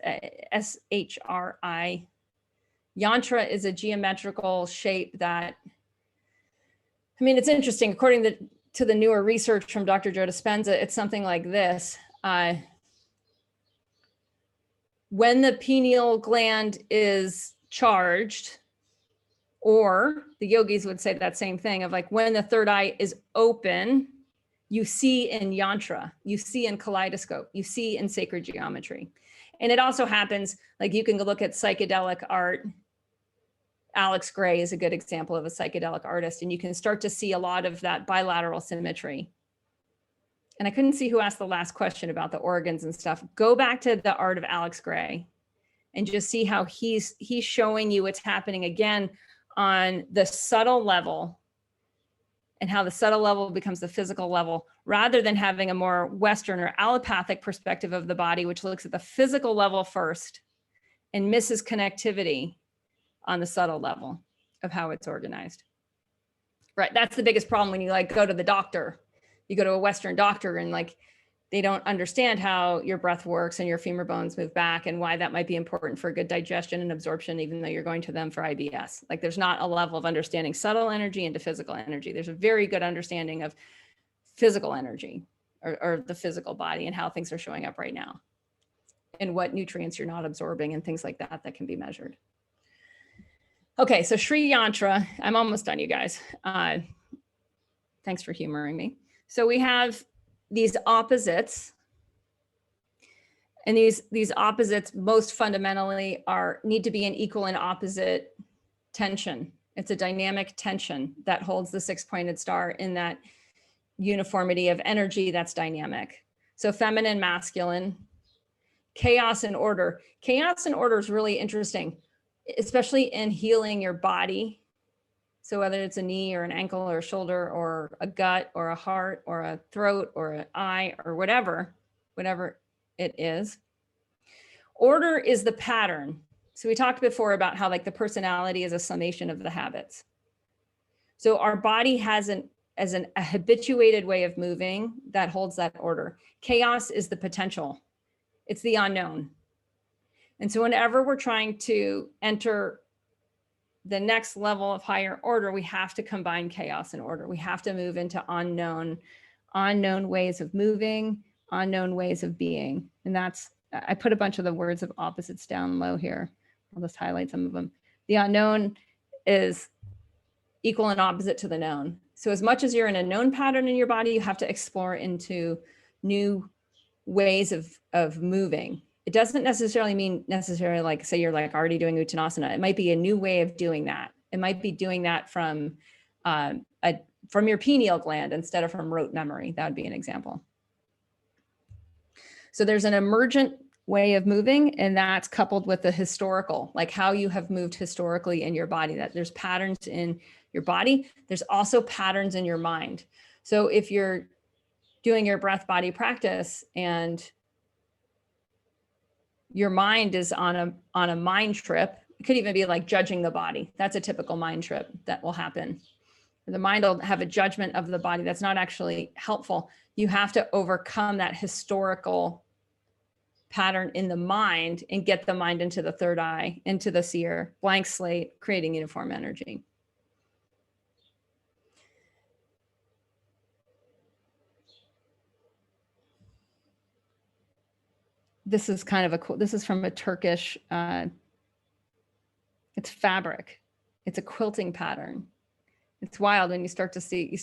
SHRI. Yantra is a geometrical shape that, I mean, it's interesting. According to the newer research from Dr. Joe Dispenza, it's something like this. When the pineal gland is charged, or the yogis would say that same thing of like when the third eye is open, you see in yantra, you see in kaleidoscope, you see in sacred geometry. And it also happens, like you can go look at psychedelic art. Alex Gray is a good example of a psychedelic artist, and you can start to see a lot of that bilateral symmetry. And I couldn't see who asked the last question about the organs and stuff. Go back to the art of Alex Gray and just see how he's showing you what's happening again on the subtle level, and how the subtle level becomes the physical level, rather than having a more Western or allopathic perspective of the body, which looks at the physical level first and misses connectivity on the subtle level of how it's organized. Right, that's the biggest problem when you like go to the doctor. You go to a Western doctor and like they don't understand how your breath works and your femur bones move back and why that might be important for good digestion and absorption, even though you're going to them for IBS. Like there's not a level of understanding subtle energy into physical energy. There's a very good understanding of physical energy or the physical body and how things are showing up right now and what nutrients you're not absorbing and things like that that can be measured. Okay, so Sri Yantra, I'm almost done, you guys. Thanks for humoring me. So we have these opposites, and these opposites most fundamentally need to be in equal and opposite tension. It's a dynamic tension that holds the 6-pointed star in that uniformity of energy that's dynamic. So feminine, masculine, chaos and order. Chaos and order is really interesting, especially in healing your body. So whether it's a knee or an ankle or a shoulder or a gut or a heart or a throat or an eye or whatever it is. Order is the pattern. So we talked before about how like the personality is a summation of the habits. So our body has a habituated way of moving that holds that order. Chaos is the potential. It's the unknown. And so whenever we're trying to enter the next level of higher order, we have to combine chaos and order. We have to move into unknown ways of moving, unknown ways of being. And that's, I put a bunch of the words of opposites down low here. I'll just highlight some of them. The unknown is equal and opposite to the known. So as much as you're in a known pattern in your body, you have to explore into new ways of moving. It doesn't necessarily mean like, say you're like already doing Uttanasana. It might be a new way of doing that. It might be doing that from your pineal gland instead of from rote memory. That would be an example. So there's an emergent way of moving, and that's coupled with the historical, like how you have moved historically in your body, that there's patterns in your body. There's also patterns in your mind. So if you're doing your breath body practice and your mind is on a mind trip, it could even be like judging the body. That's a typical mind trip that will happen. The mind will have a judgment of the body that's not actually helpful. You have to overcome that historical pattern in the mind and get the mind into the third eye, into the seer, blank slate, creating uniform energy. This is kind of a cool, this is from a Turkish, it's fabric. It's a quilting pattern. It's wild when you start to see, you'll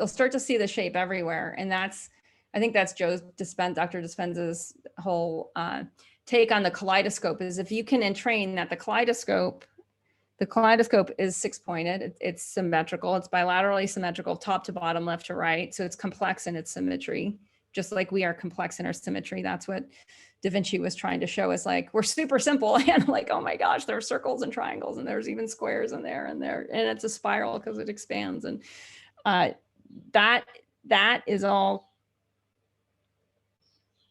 start to see the shape everywhere. And that's, I think that's Dr. Dispenza's whole take on the kaleidoscope, is if you can entrain that the kaleidoscope is 6-pointed. It's symmetrical. It's bilaterally symmetrical, top to bottom, left to right. So it's complex in its symmetry, just like we are complex in our symmetry. That's what Da Vinci was trying to show us. Like, we're super simple and like, oh my gosh, there are circles and triangles and there's even squares in there and it's a spiral because it expands. And that is all.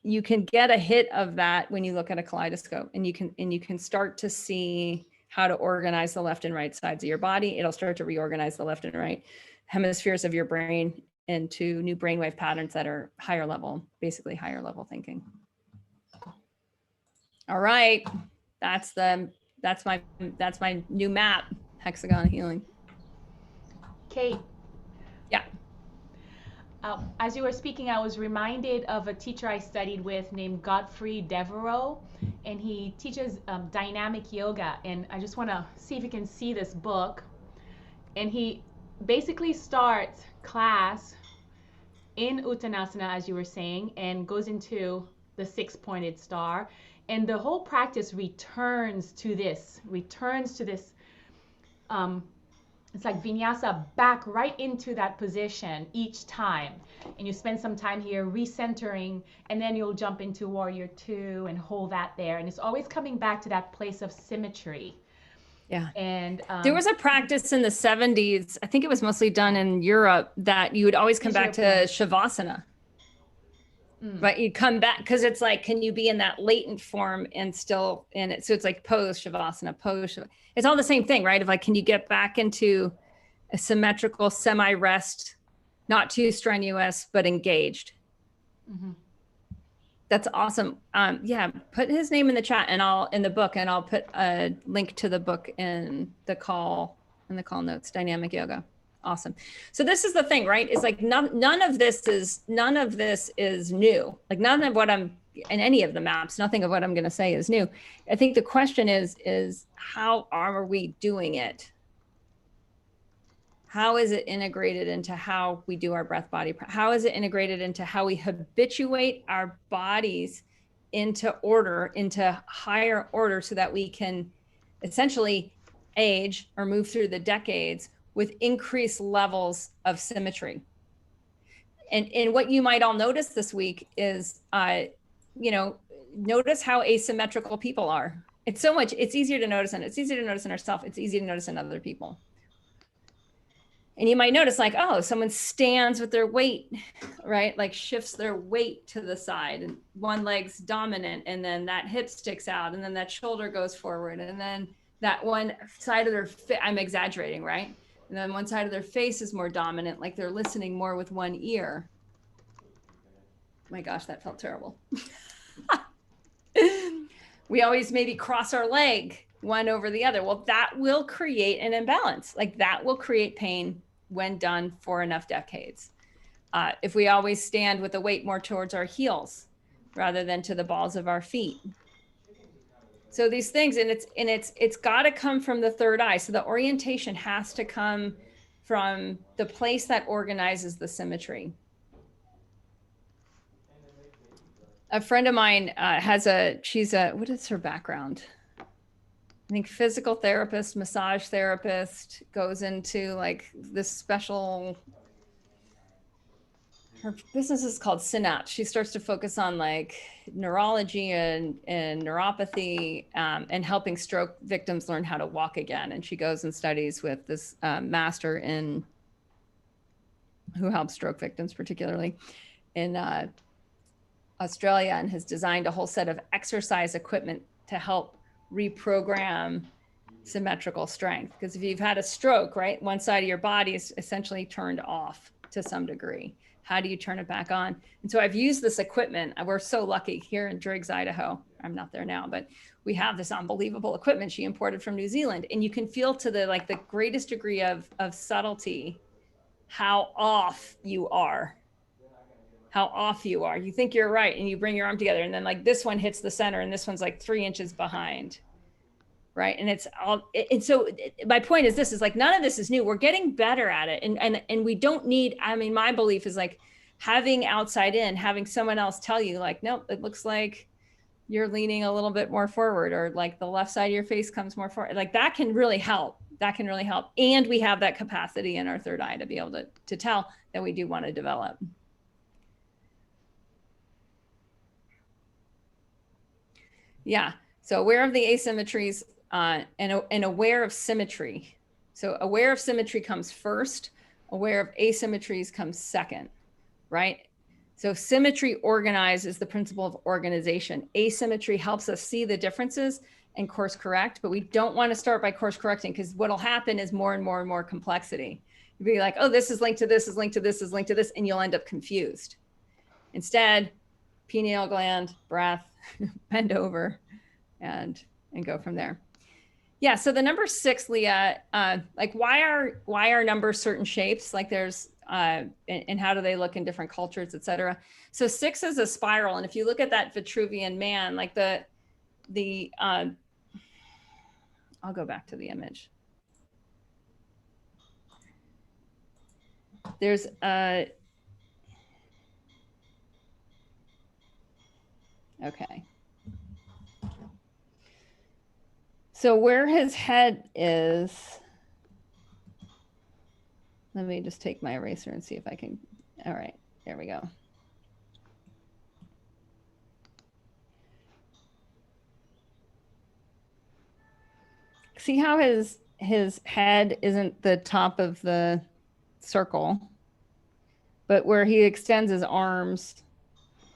You can get a hit of that when you look at a kaleidoscope, and you can start to see how to organize the left and right sides of your body. It'll start to reorganize the left and right hemispheres of your brain into new brainwave patterns that are higher level, basically higher level thinking. All right, that's my new map, Hexagon of Healing. Kate. Yeah. As you were speaking, I was reminded of a teacher I studied with named Godfrey Devereaux, and he teaches dynamic yoga. And I just want to see if you can see this book. And he basically starts class in Uttanasana, as you were saying, and goes into the 6-pointed star. And the whole practice returns to this. It's like vinyasa, back right into that position each time. And you spend some time here recentering, and then you'll jump into warrior 2 and hold that there. And it's always coming back to that place of symmetry. Yeah. And there was a practice in the 70s, I think it was mostly done in Europe, that you would always come back to Shavasana. But you come back because it's like, can you be in that latent form and still in it? So it's like pose Shavasana, pose. It's all the same thing, right? Of like, can you get back into a symmetrical semi-rest, not too strenuous, but engaged? Mm-hmm. That's awesome. Yeah, put his name in the chat and in the book, and I'll put a link to the book in the call notes. Dynamic yoga. Awesome. So this is the thing, right? It's like none of this is new. Like none of what I'm in any of the maps, nothing of what I'm going to say is new. I think the question is how are we doing it? How is it integrated into how we do our breath body? How is it integrated into how we habituate our bodies into order, into higher order, so that we can essentially age or move through the decades with increased levels of symmetry. And what you might all notice this week is, notice how asymmetrical people are. It's easier to notice, and it's easier to notice in ourselves. It's easy to notice in other people. And you might notice like, oh, someone stands with their weight, right? Like shifts their weight to the side, and one leg's dominant, and then that hip sticks out, and then that shoulder goes forward, and then that one side of their I'm exaggerating, right? And then one side of their face is more dominant, like they're listening more with one ear. My gosh, that felt terrible. We always maybe cross our leg one over the other. Well, that will create an imbalance. Like that will create pain when done for enough decades. If we always stand with the weight more towards our heels rather than to the balls of our feet. So these things, and it's got to come from the third eye. So the orientation has to come from the place that organizes the symmetry. A friend of mine what is her background? I think physical therapist, massage therapist, goes into like this special her business is called Synapse. She starts to focus on like neurology and neuropathy, and helping stroke victims learn how to walk again. And she goes and studies with this master who helps stroke victims, particularly in Australia, and has designed a whole set of exercise equipment to help reprogram symmetrical strength. Because if you've had a stroke, right, one side of your body is essentially turned off to some degree. How do you turn it back on? And so I've used this equipment. We're so lucky here in Driggs, Idaho. I'm not there now, but we have this unbelievable equipment she imported from New Zealand. And you can feel to the like the greatest degree of subtlety how off you are. How off you are. You think you're right, and you bring your arm together, and then like this one hits the center, and this one's like 3 inches behind. Right. And it's all, and so my point is this is like, none of this is new. We're getting better at it. And we don't need, I mean, my belief is like having outside in, having someone else tell you like, nope, it looks like you're leaning a little bit more forward, or like the left side of your face comes more forward. Like that can really help. That can really help. And we have that capacity in our third eye to be able to tell that we do want to develop. Yeah. So aware of the asymmetries, and aware of symmetry. So aware of symmetry comes first, aware of asymmetries comes second, right? So symmetry organizes the principle of organization. Asymmetry helps us see the differences and course correct, but we don't want to start by course correcting, because what'll happen is more and more and more complexity. You'll be like, oh, this is linked to this, is linked to this, is linked to this, and you'll end up confused. Instead, pineal gland, breath, bend over, and go from there. Yeah. So the number 6, Leah, like why are numbers certain shapes? Like there's, and how do they look in different cultures, et cetera. So 6 is a spiral. And if you look at that Vitruvian man, like I'll go back to the image. There's okay. So where his head is, let me just take my eraser and see if I can, all right, there we go. See how his head isn't the top of the circle, but where he extends his arms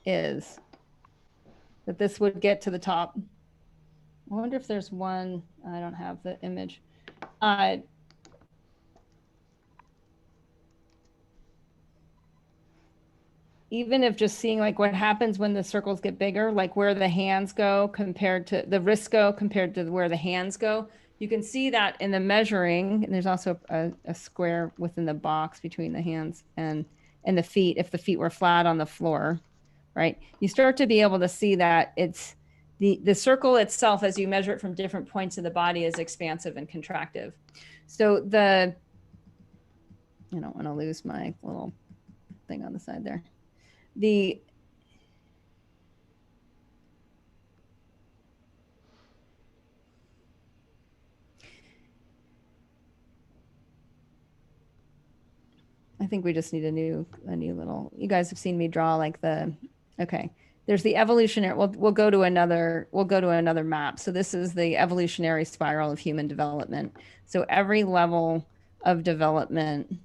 is, that this would get to the top. I wonder if there's one, I don't have the image. Even if just seeing like what happens when the circles get bigger, like where the hands go compared to the wrists go compared to where the hands go, you can see that in the measuring. And there's also a square within the box between the hands and the feet, if the feet were flat on the floor, right? You start to be able to see that it's, the circle itself, as you measure it from different points of the body, is expansive and contractive. So I don't want to lose my little thing on the side there. I think we just need a new little, you guys have seen me draw like okay. There's the evolutionary, we'll go to another map. So this is the evolutionary spiral of human development. So every level of development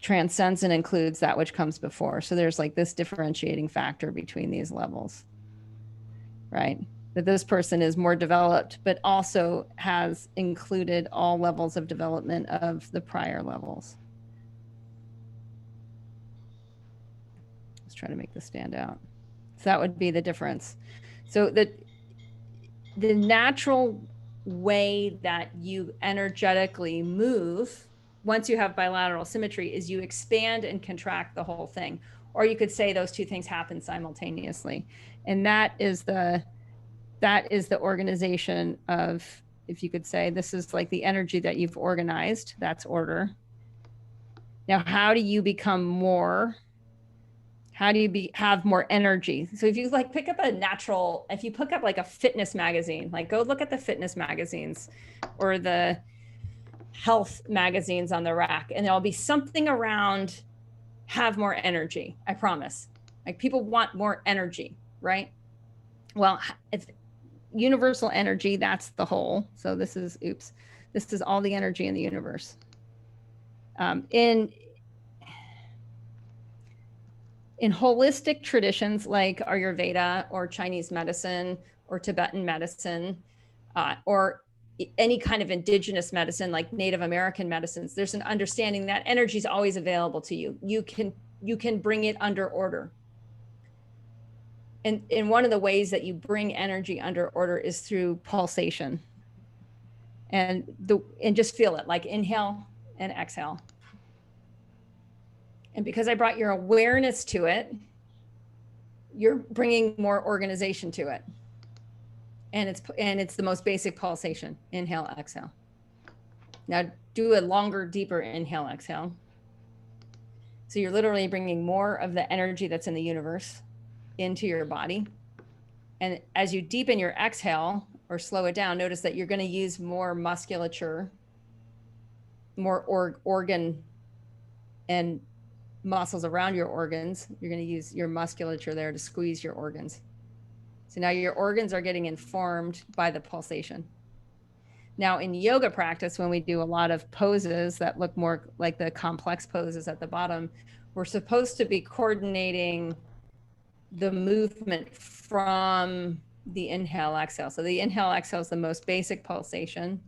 transcends and includes that which comes before. So there's like this differentiating factor between these levels, right? That this person is more developed, but also has included all levels of development of the prior levels. Let's try to make this stand out. So that would be the difference. So the natural way that you energetically move once you have bilateral symmetry is you expand and contract the whole thing. Or you could say those two things happen simultaneously. And that is the organization of, if you could say, this is like the energy that you've organized, that's order. Now, how do you become more? How do you have more energy? So if you like pick up if you pick up like a fitness magazine, like go look at the fitness magazines or the health magazines on the rack, and there'll be something around have more energy. I promise. Like people want more energy, right? Well, if universal energy, that's the whole. So this is all the energy in the universe. In holistic traditions like Ayurveda or Chinese medicine or Tibetan medicine, or any kind of indigenous medicine like Native American medicines, there's an understanding that energy is always available to you. You can bring it under order. And one of the ways that you bring energy under order is through pulsation. And just feel it, like inhale and exhale. And because I brought your awareness to it, you're bringing more organization to it. And it's the most basic pulsation. Inhale, exhale. Now do a longer, deeper inhale, exhale. So you're literally bringing more of the energy that's in the universe into your body. And as you deepen your exhale or slow it down, notice that you're going to use more musculature, more organ and muscles around your organs. You're going to use your musculature there to squeeze your organs. So now your organs are getting informed by the pulsation. Now in yoga practice, when we do a lot of poses that look more like the complex poses at the bottom, we're supposed to be coordinating the movement from the inhale, exhale. So the inhale, exhale is the most basic pulsation.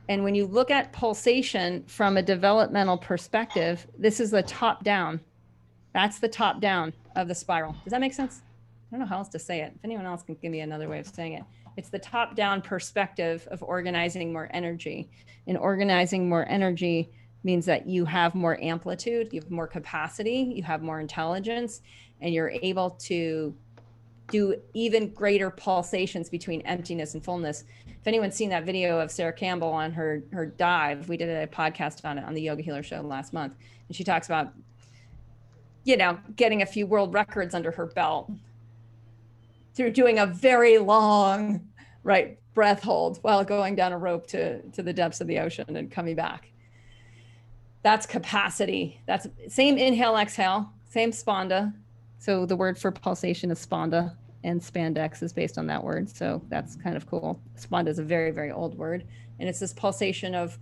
And when you look at pulsation from a developmental perspective, this is the top down. That's the top down of the spiral. Does that make sense? I don't know how else to say it. If anyone else can give me another way of saying it. It's the top down perspective of organizing more energy. And organizing more energy means that you have more amplitude, you have more capacity, you have more intelligence, and you're able to do even greater pulsations between emptiness and fullness. If anyone's seen that video of Sarah Campbell on her dive, we did a podcast on it on the Yoga Healer show last month. And she talks about, getting a few world records under her belt through doing a very long, breath hold while going down a rope to the depths of the ocean and coming back. That's capacity. That's same inhale, exhale, same spanda. So the word for pulsation is spanda, and spandex is based on that word. So that's kind of cool. Spanda is a very, very old word. And it's this pulsation of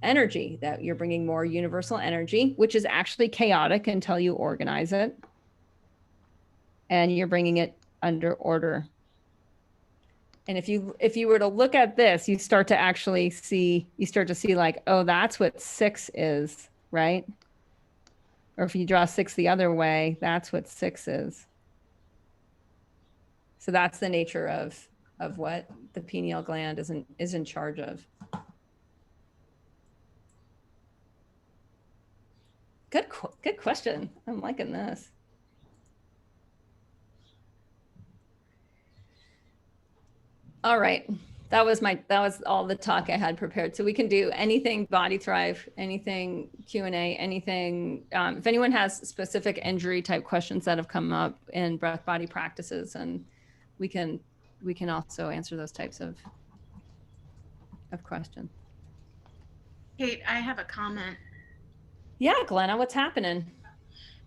energy, that you're bringing more universal energy, which is actually chaotic until you organize it. And you're bringing it under order. And if you were to look at this, you start to see like, oh, that's what 6 is, right? Or if you draw 6 the other way, that's what 6 is. So that's the nature of what the pineal gland is in charge of. Good question. I'm liking this. All right. That was all the talk I had prepared. So we can do anything Body Thrive, anything Q&A, anything. If anyone has specific injury type questions that have come up in breath body practices, and we can also answer those types of questions. Kate, I have a comment. Yeah, Glenna, what's happening?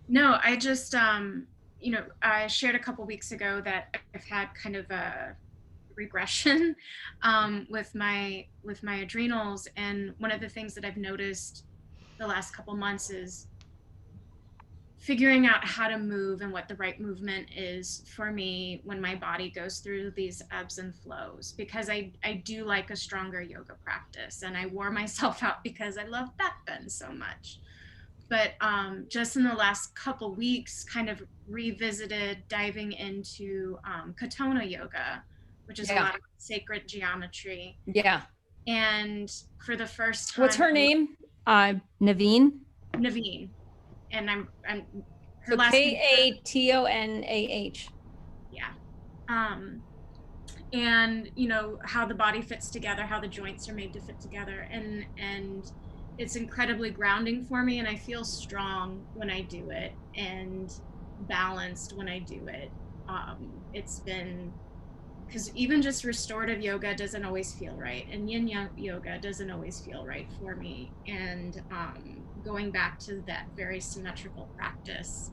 No, I just, I shared a couple weeks ago that I've had kind of a regression with my adrenals, and one of the things that I've noticed the last couple months is figuring out how to move and what the right movement is for me when my body goes through these ebbs and flows, because I do like a stronger yoga practice, and I wore myself out because I love back bend so much. But just in the last couple weeks, kind of revisited diving into Katona yoga, which is a lot of sacred geometry. Yeah. And for the first time. What's her name? Naveen? Naveen. And I'm her so last name. Katonah. Yeah. And how the body fits together, how the joints are made to fit together. And it's incredibly grounding for me, and I feel strong when I do it and balanced when I do it. It's been, because even just restorative yoga doesn't always feel right, and yin yoga doesn't always feel right for me. And going back to that very symmetrical practice.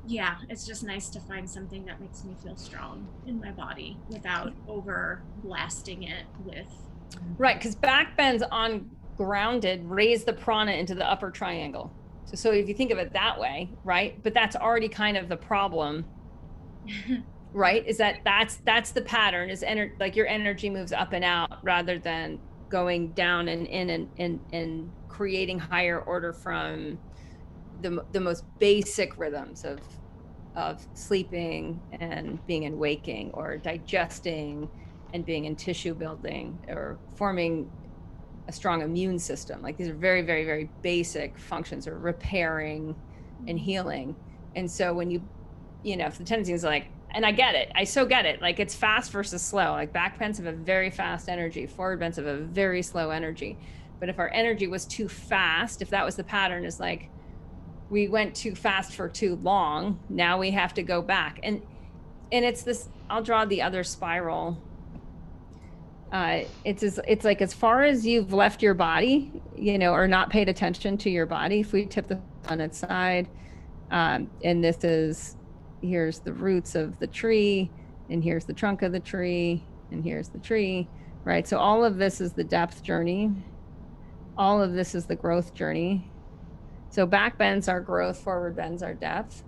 Yeah, it's just nice to find something that makes me feel strong in my body without over blasting it with. Right, because back bends on grounded raise the prana into the upper triangle. So if you think of it that way, right? But that's already kind of the problem, right? Is that's the pattern, is like your energy moves up and out rather than going down and in and creating higher order from the most basic rhythms of sleeping and being in waking, or digesting and being in tissue building, or forming a strong immune system. Like these are very, very, very basic functions, or repairing and healing. And so when you know, if the tendency is like, and I get it, I so get it, like it's fast versus slow. Like back bends have a very fast energy, forward bends have a very slow energy. But if our energy was too fast, if that was the pattern, is like we went too fast for too long, now we have to go back. And it's this, I'll draw the other spiral. It's like as far as you've left your body, you know, or not paid attention to your body. If we tip the on its side, and this is, here's the roots of the tree, and here's the trunk of the tree, and here's the tree, right? So all of this is the depth journey. All of this is the growth journey. So back bends are growth, forward bends are depth.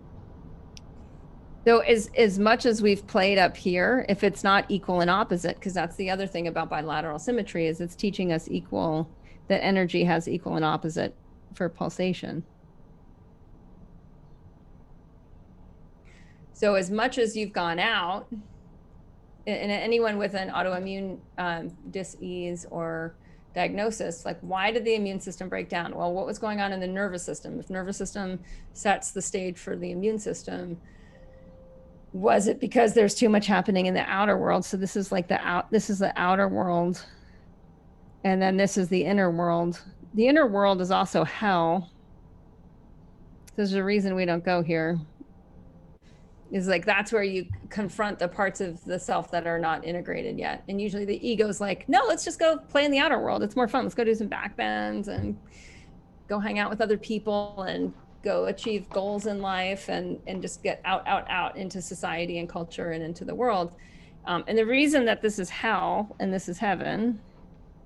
So as much as we've played up here, if it's not equal and opposite, because that's the other thing about bilateral symmetry, is it's teaching us equal, that energy has equal and opposite for pulsation. So as much as you've gone out, and anyone with an autoimmune dis-ease or diagnosis, like why did the immune system break down? Well, what was going on in the nervous system? If nervous system sets the stage for the immune system, was it because there's too much happening in the outer world? So this is like this is the outer world, and then this is the inner world. The inner world is also hell. There's a reason we don't go here. Is like that's where you confront the parts of the self that are not integrated yet. And usually the ego's like, no, let's just go play in the outer world. It's more fun. Let's go do some back bends and go hang out with other people and go achieve goals in life and just get out into society and culture and into the world. And the reason that this is hell and this is heaven,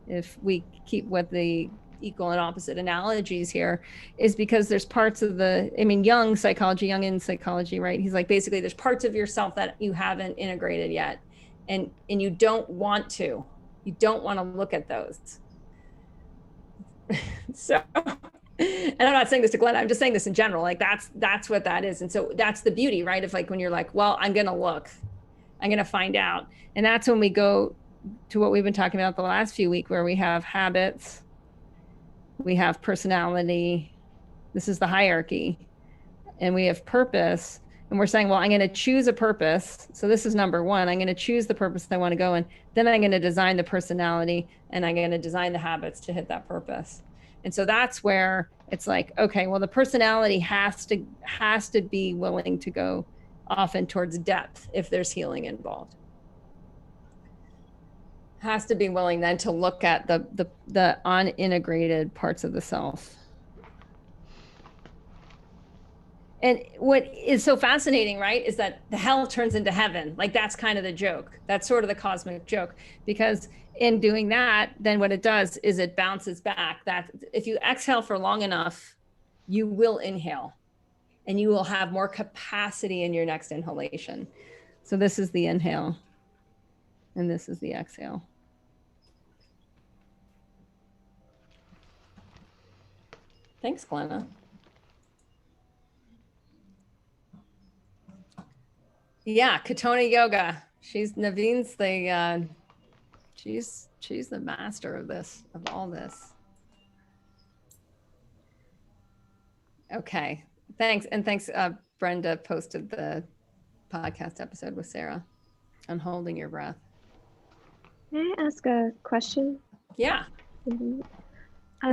if we keep with the equal and opposite analogies here, is because there's parts of the, I mean, Jungian psychology, right? He's like, basically there's parts of yourself that you haven't integrated yet. And you don't want to look at those. So, and I'm not saying this to Glenn, I'm just saying this in general, like that's what that is. And so that's the beauty, right? Of like, when you're like, well, I'm going to find out. And that's when we go to what we've been talking about the last few weeks, where we have habits, we have personality, this is the hierarchy, and we have purpose. And we're saying, well, I'm going to choose a purpose. So this is number one. I'm going to choose the purpose I want to go in. Then I'm going to design the personality, and I'm going to design the habits to hit that purpose. And so that's where it's like, okay, well, the personality has to be willing to go often towards depth if there's healing involved. Has to be willing then to look at the unintegrated parts of the self. And what is so fascinating, right, is that the hell turns into heaven. Like that's kind of the joke. That's sort of the cosmic joke, because in doing that, then what it does is it bounces back. That if you exhale for long enough, you will inhale, and you will have more capacity in your next inhalation. So this is the inhale, and this is the exhale. Thanks, Glenna. Yeah, Katona Yoga. Naveen's the she's the master of this, of all this. Okay, thanks. And thanks, Brenda posted the podcast episode with Sarah on holding your breath. May I ask a question? Yeah. Mm-hmm.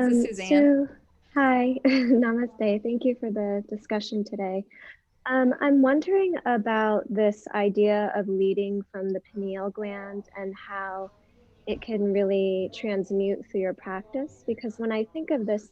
This is Suzanne. So, hi, namaste. Thank you for the discussion today. I'm wondering about this idea of leading from the pineal gland and how it can really transmute through your practice, because when I think of this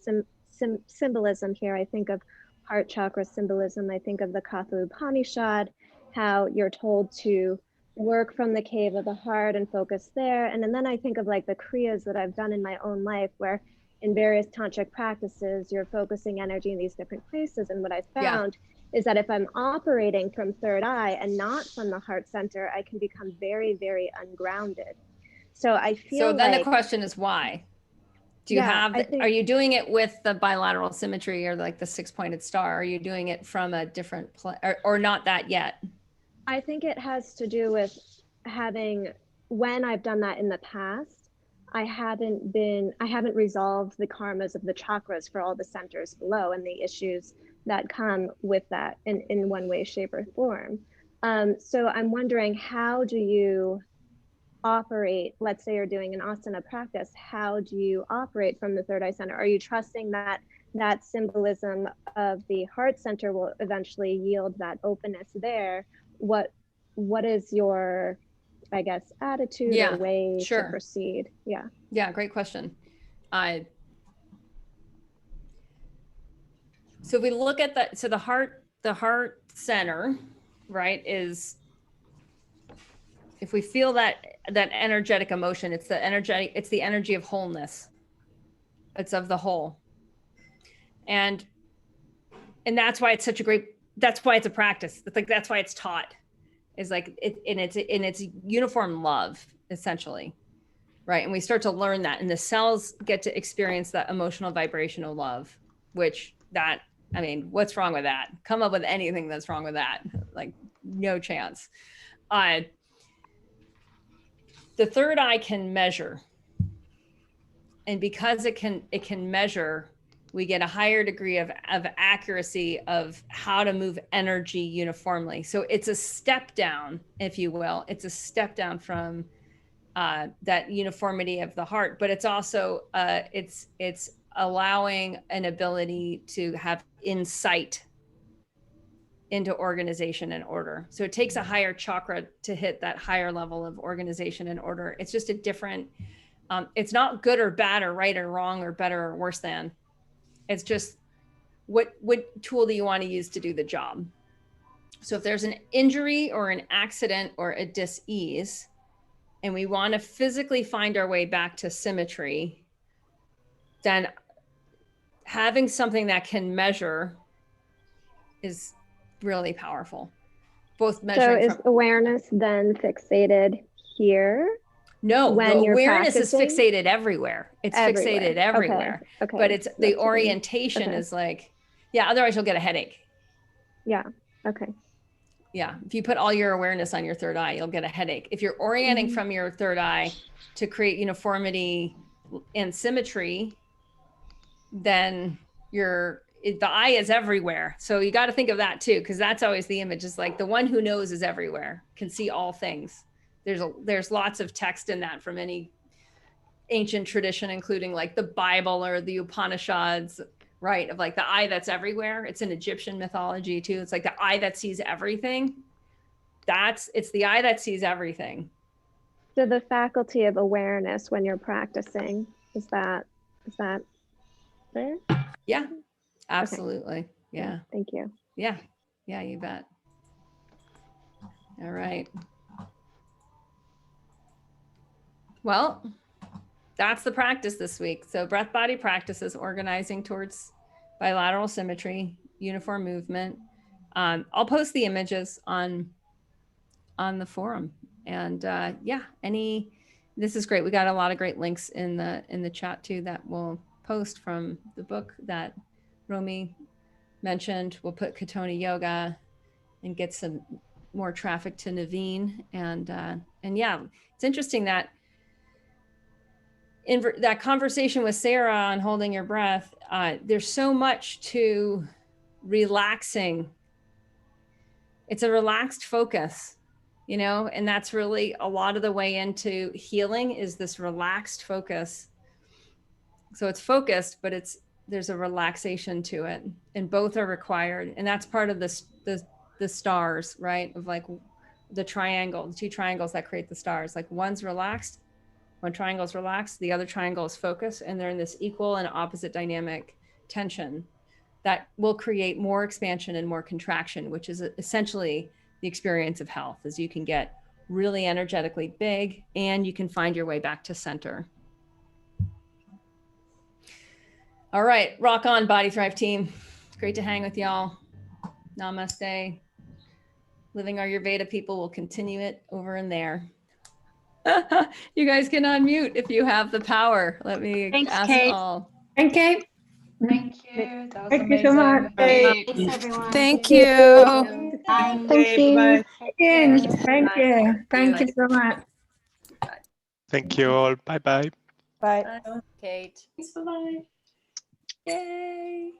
symbolism here. I think of heart chakra symbolism. I think of the Katha Upanishad, how you're told to work from the cave of the heart and focus there. And then I think of like the kriyas that I've done in my own life, where in various tantric practices, you're focusing energy in these different places. And what I found is that if I'm operating from third eye and not from the heart center, I can become very, very ungrounded. So I feel So then like, the question is why? Do you have, are you doing it with the bilateral symmetry or like the 6-pointed star? Are you doing it from a different or not that yet? I think it has to do with having, when I've done that in the past, I haven't resolved the karmas of the chakras for all the centers below and the issues that come with that in one way, shape, or form. So I'm wondering, how do you operate? Let's say you're doing an asana practice. How do you operate from the third eye center? Are you trusting that that symbolism of the heart center will eventually yield that openness there? What is your, I guess, attitude or way to proceed? Yeah, Great question. So if we look at that, so the heart center, right, is, if we feel that energetic emotion, it's the energy of wholeness. It's of the whole. And that's why it's such a great, that's why it's a practice. It's like, that's why it's taught, is like it's uniform love, essentially. Right. And we start to learn that, and the cells get to experience that emotional vibrational love, which I mean, what's wrong with that? Come up with anything that's wrong with that. Like, no chance. The third eye can measure. And because it can measure, we get a higher degree of accuracy of how to move energy uniformly. So it's a step down, if you will. It's a step down from that uniformity of the heart, but it's also it's allowing an ability to have insight into organization and order. So it takes a higher chakra to hit that higher level of organization and order. It's just a different, it's not good or bad or right or wrong or better or worse than. It's just what tool do you want to use to do the job? So if there's an injury or an accident or a dis-ease, and we want to physically find our way back to symmetry, then having something that can measure is really powerful. Both measuring. So is awareness then fixated here? No, when the you're awareness practicing? is fixated everywhere. It's fixated everywhere. Okay. But it's the orientation is like, otherwise you'll get a headache. Yeah. Okay. Yeah. If you put all your awareness on your third eye, you'll get a headache. If you're orienting from your third eye to create uniformity and symmetry, then the eye is everywhere. So you got to think of that too, because that's always the image, is like the one who knows is everywhere, can see all things. There's lots of text in that from any ancient tradition, including like the Bible or the Upanishads, right? Of like the eye that's everywhere. It's in Egyptian mythology too. It's like the eye that sees everything. It's the eye that sees everything. So the faculty of awareness when you're practicing, is that there? Yeah, absolutely. Okay. Yeah. Thank you. Yeah, you bet. All right. Well, that's the practice this week. So breath body practices, organizing towards bilateral symmetry, uniform movement. I'll post the images on the forum. And this is great. We got a lot of great links in the chat too that we'll post from the book that Romy mentioned. We'll put Katoni Yoga and get some more traffic to Naveen. And yeah, it's interesting that in that conversation with Sarah on holding your breath, there's so much to relaxing. It's a relaxed focus, and that's really a lot of the way into healing, is this relaxed focus. So it's focused, but there's a relaxation to it, and both are required. And that's part of the stars, right? Of like the two triangles that create the stars. Like one's relaxed, one triangle is relaxed, the other triangle is focused, and they're in this equal and opposite dynamic tension that will create more expansion and more contraction, which is essentially the experience of health, as you can get really energetically big and you can find your way back to center. All right, rock on, Body Thrive team. It's great to hang with y'all. Namaste. Living Our Ayurveda people will continue it over in there. You guys can unmute if you have the power. Let me Thanks, ask Kate. all. Thank you. Thank you. That was Thank you amazing. so much. Thanks, everyone. Thank you. Thank you. Again, thank you. Thank you so much. Thank you all. Bye-bye. Bye. Kate. Thanks. Bye-bye. Yay.